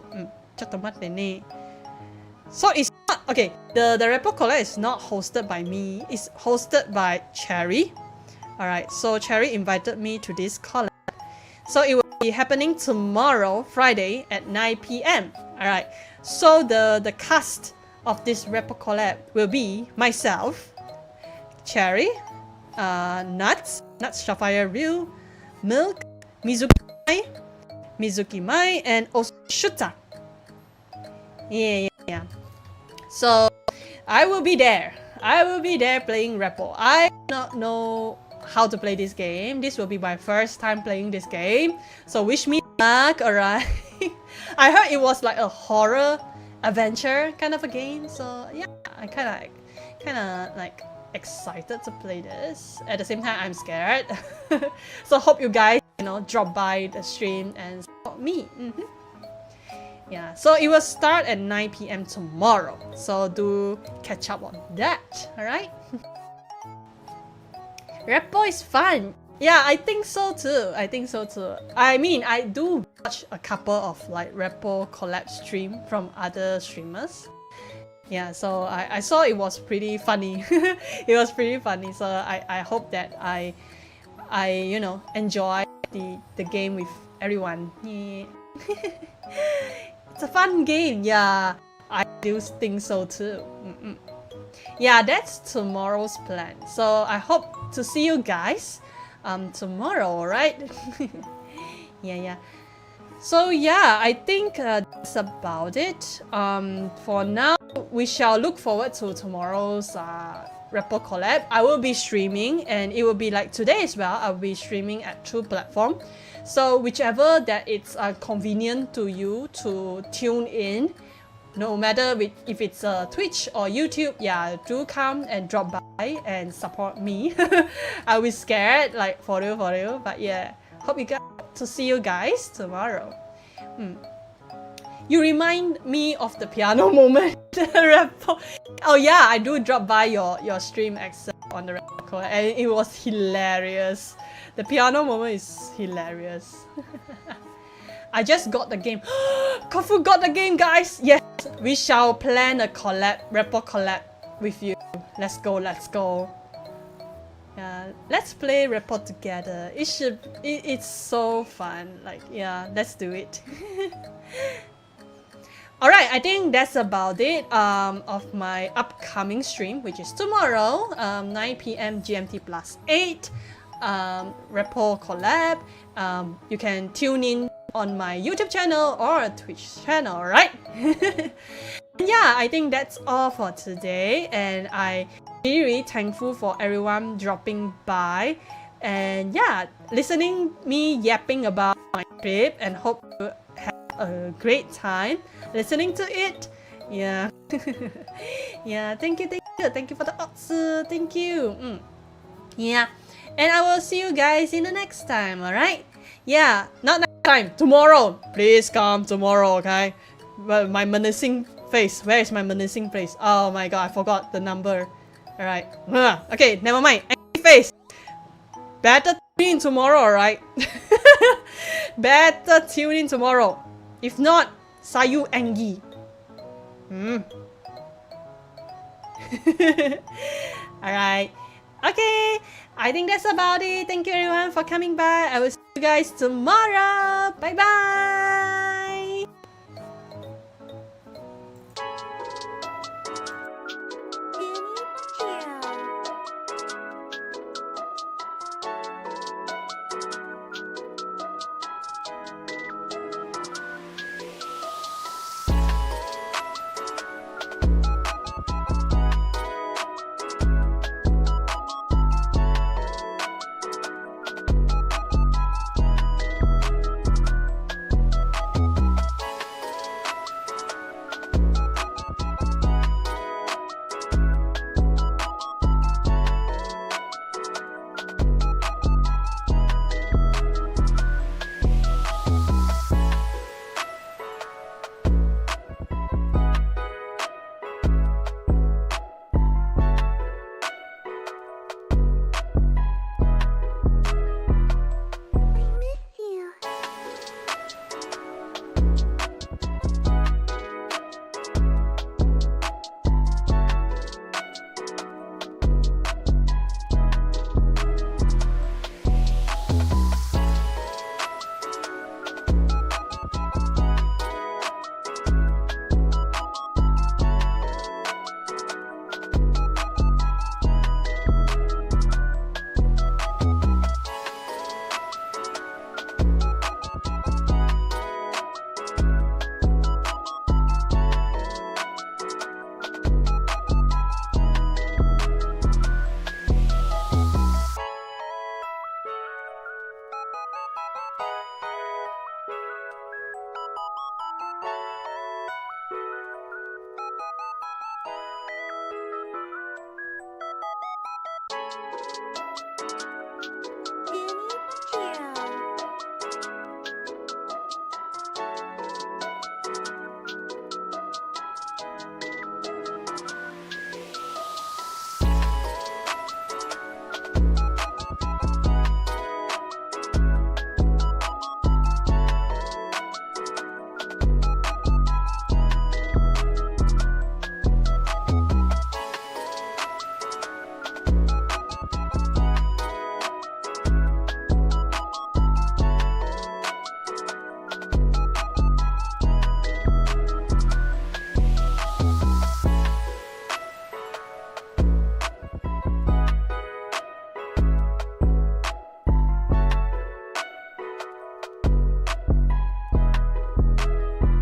So it's not, okay, the rapport collab is not hosted by me, it's hosted by Cherry. Alright, so Cherry invited me to this collab. So it will be happening tomorrow, Friday at 9 p.m. Alright, so the cast of this Repo collab will be myself, Cherry, Nuts Sapphire Ryu, Milk, Mizuki Mai, and also Shuta. Yeah. So I will be there. I will be there playing Repo. I do not know how to play this game. This will be my first time playing this game. So wish me luck, alright? I heard it was like a horror adventure kind of a game. So yeah, I kinda like excited to play this. At the same time, I'm scared. So hope you guys, drop by the stream and support me. Yeah, so it will start at 9 p.m. tomorrow. So do catch up on that, alright? Repo is fun. Yeah, I think so too. I mean, I do watch a couple of like Repo collab stream from other streamers. Yeah, so I saw it was pretty funny. It was pretty funny. So I hope that I enjoy the game with everyone. Yeah. It's a fun game. Yeah, I do think so too. Yeah, that's tomorrow's plan. So I hope to see you guys tomorrow, right? Yeah. So yeah, I think that's about it. For now, we shall look forward to tomorrow's Repo collab. I will be streaming, and it will be like today as well. I'll be streaming at 2 platforms. So whichever that it's convenient to you to tune in, no matter if it's Twitch or YouTube, yeah, do come and drop by and support me. I'll be scared, like for real, but yeah, hope you guys to see you guys tomorrow. You remind me of the piano moment. Oh yeah, I do drop by your stream except on the record, and it was hilarious. The piano moment is hilarious. I just got the game. Kofu got the game, guys. Yes, we shall plan a Repo collab with you. Let's go. Yeah, let's play Repo together. It's so fun. Like, yeah, let's do it. Alright, I think that's about it of my upcoming stream, which is tomorrow, 9 p.m. GMT plus 8. Repo collab. You can tune in on my YouTube channel or Twitch channel, right? Yeah, I think that's all for today, and I really thankful for everyone dropping by and yeah, listening me yapping about my trip, and hope you have a great time listening to it. Yeah. Yeah, thank you for the odds. Thank you. Yeah, and I will see you guys in the next time. Alright, yeah, not next time, tomorrow. Please come tomorrow, okay? Well, my menacing face, where is my menacing face? Oh my god, I forgot the number. Alright, okay, never mind. Angry face, better tune in tomorrow, alright? Better tune in tomorrow. If not, Sayu Angi. Alright. Okay, I think that's about it. Thank you everyone for coming by. I will see you guys tomorrow. Bye bye.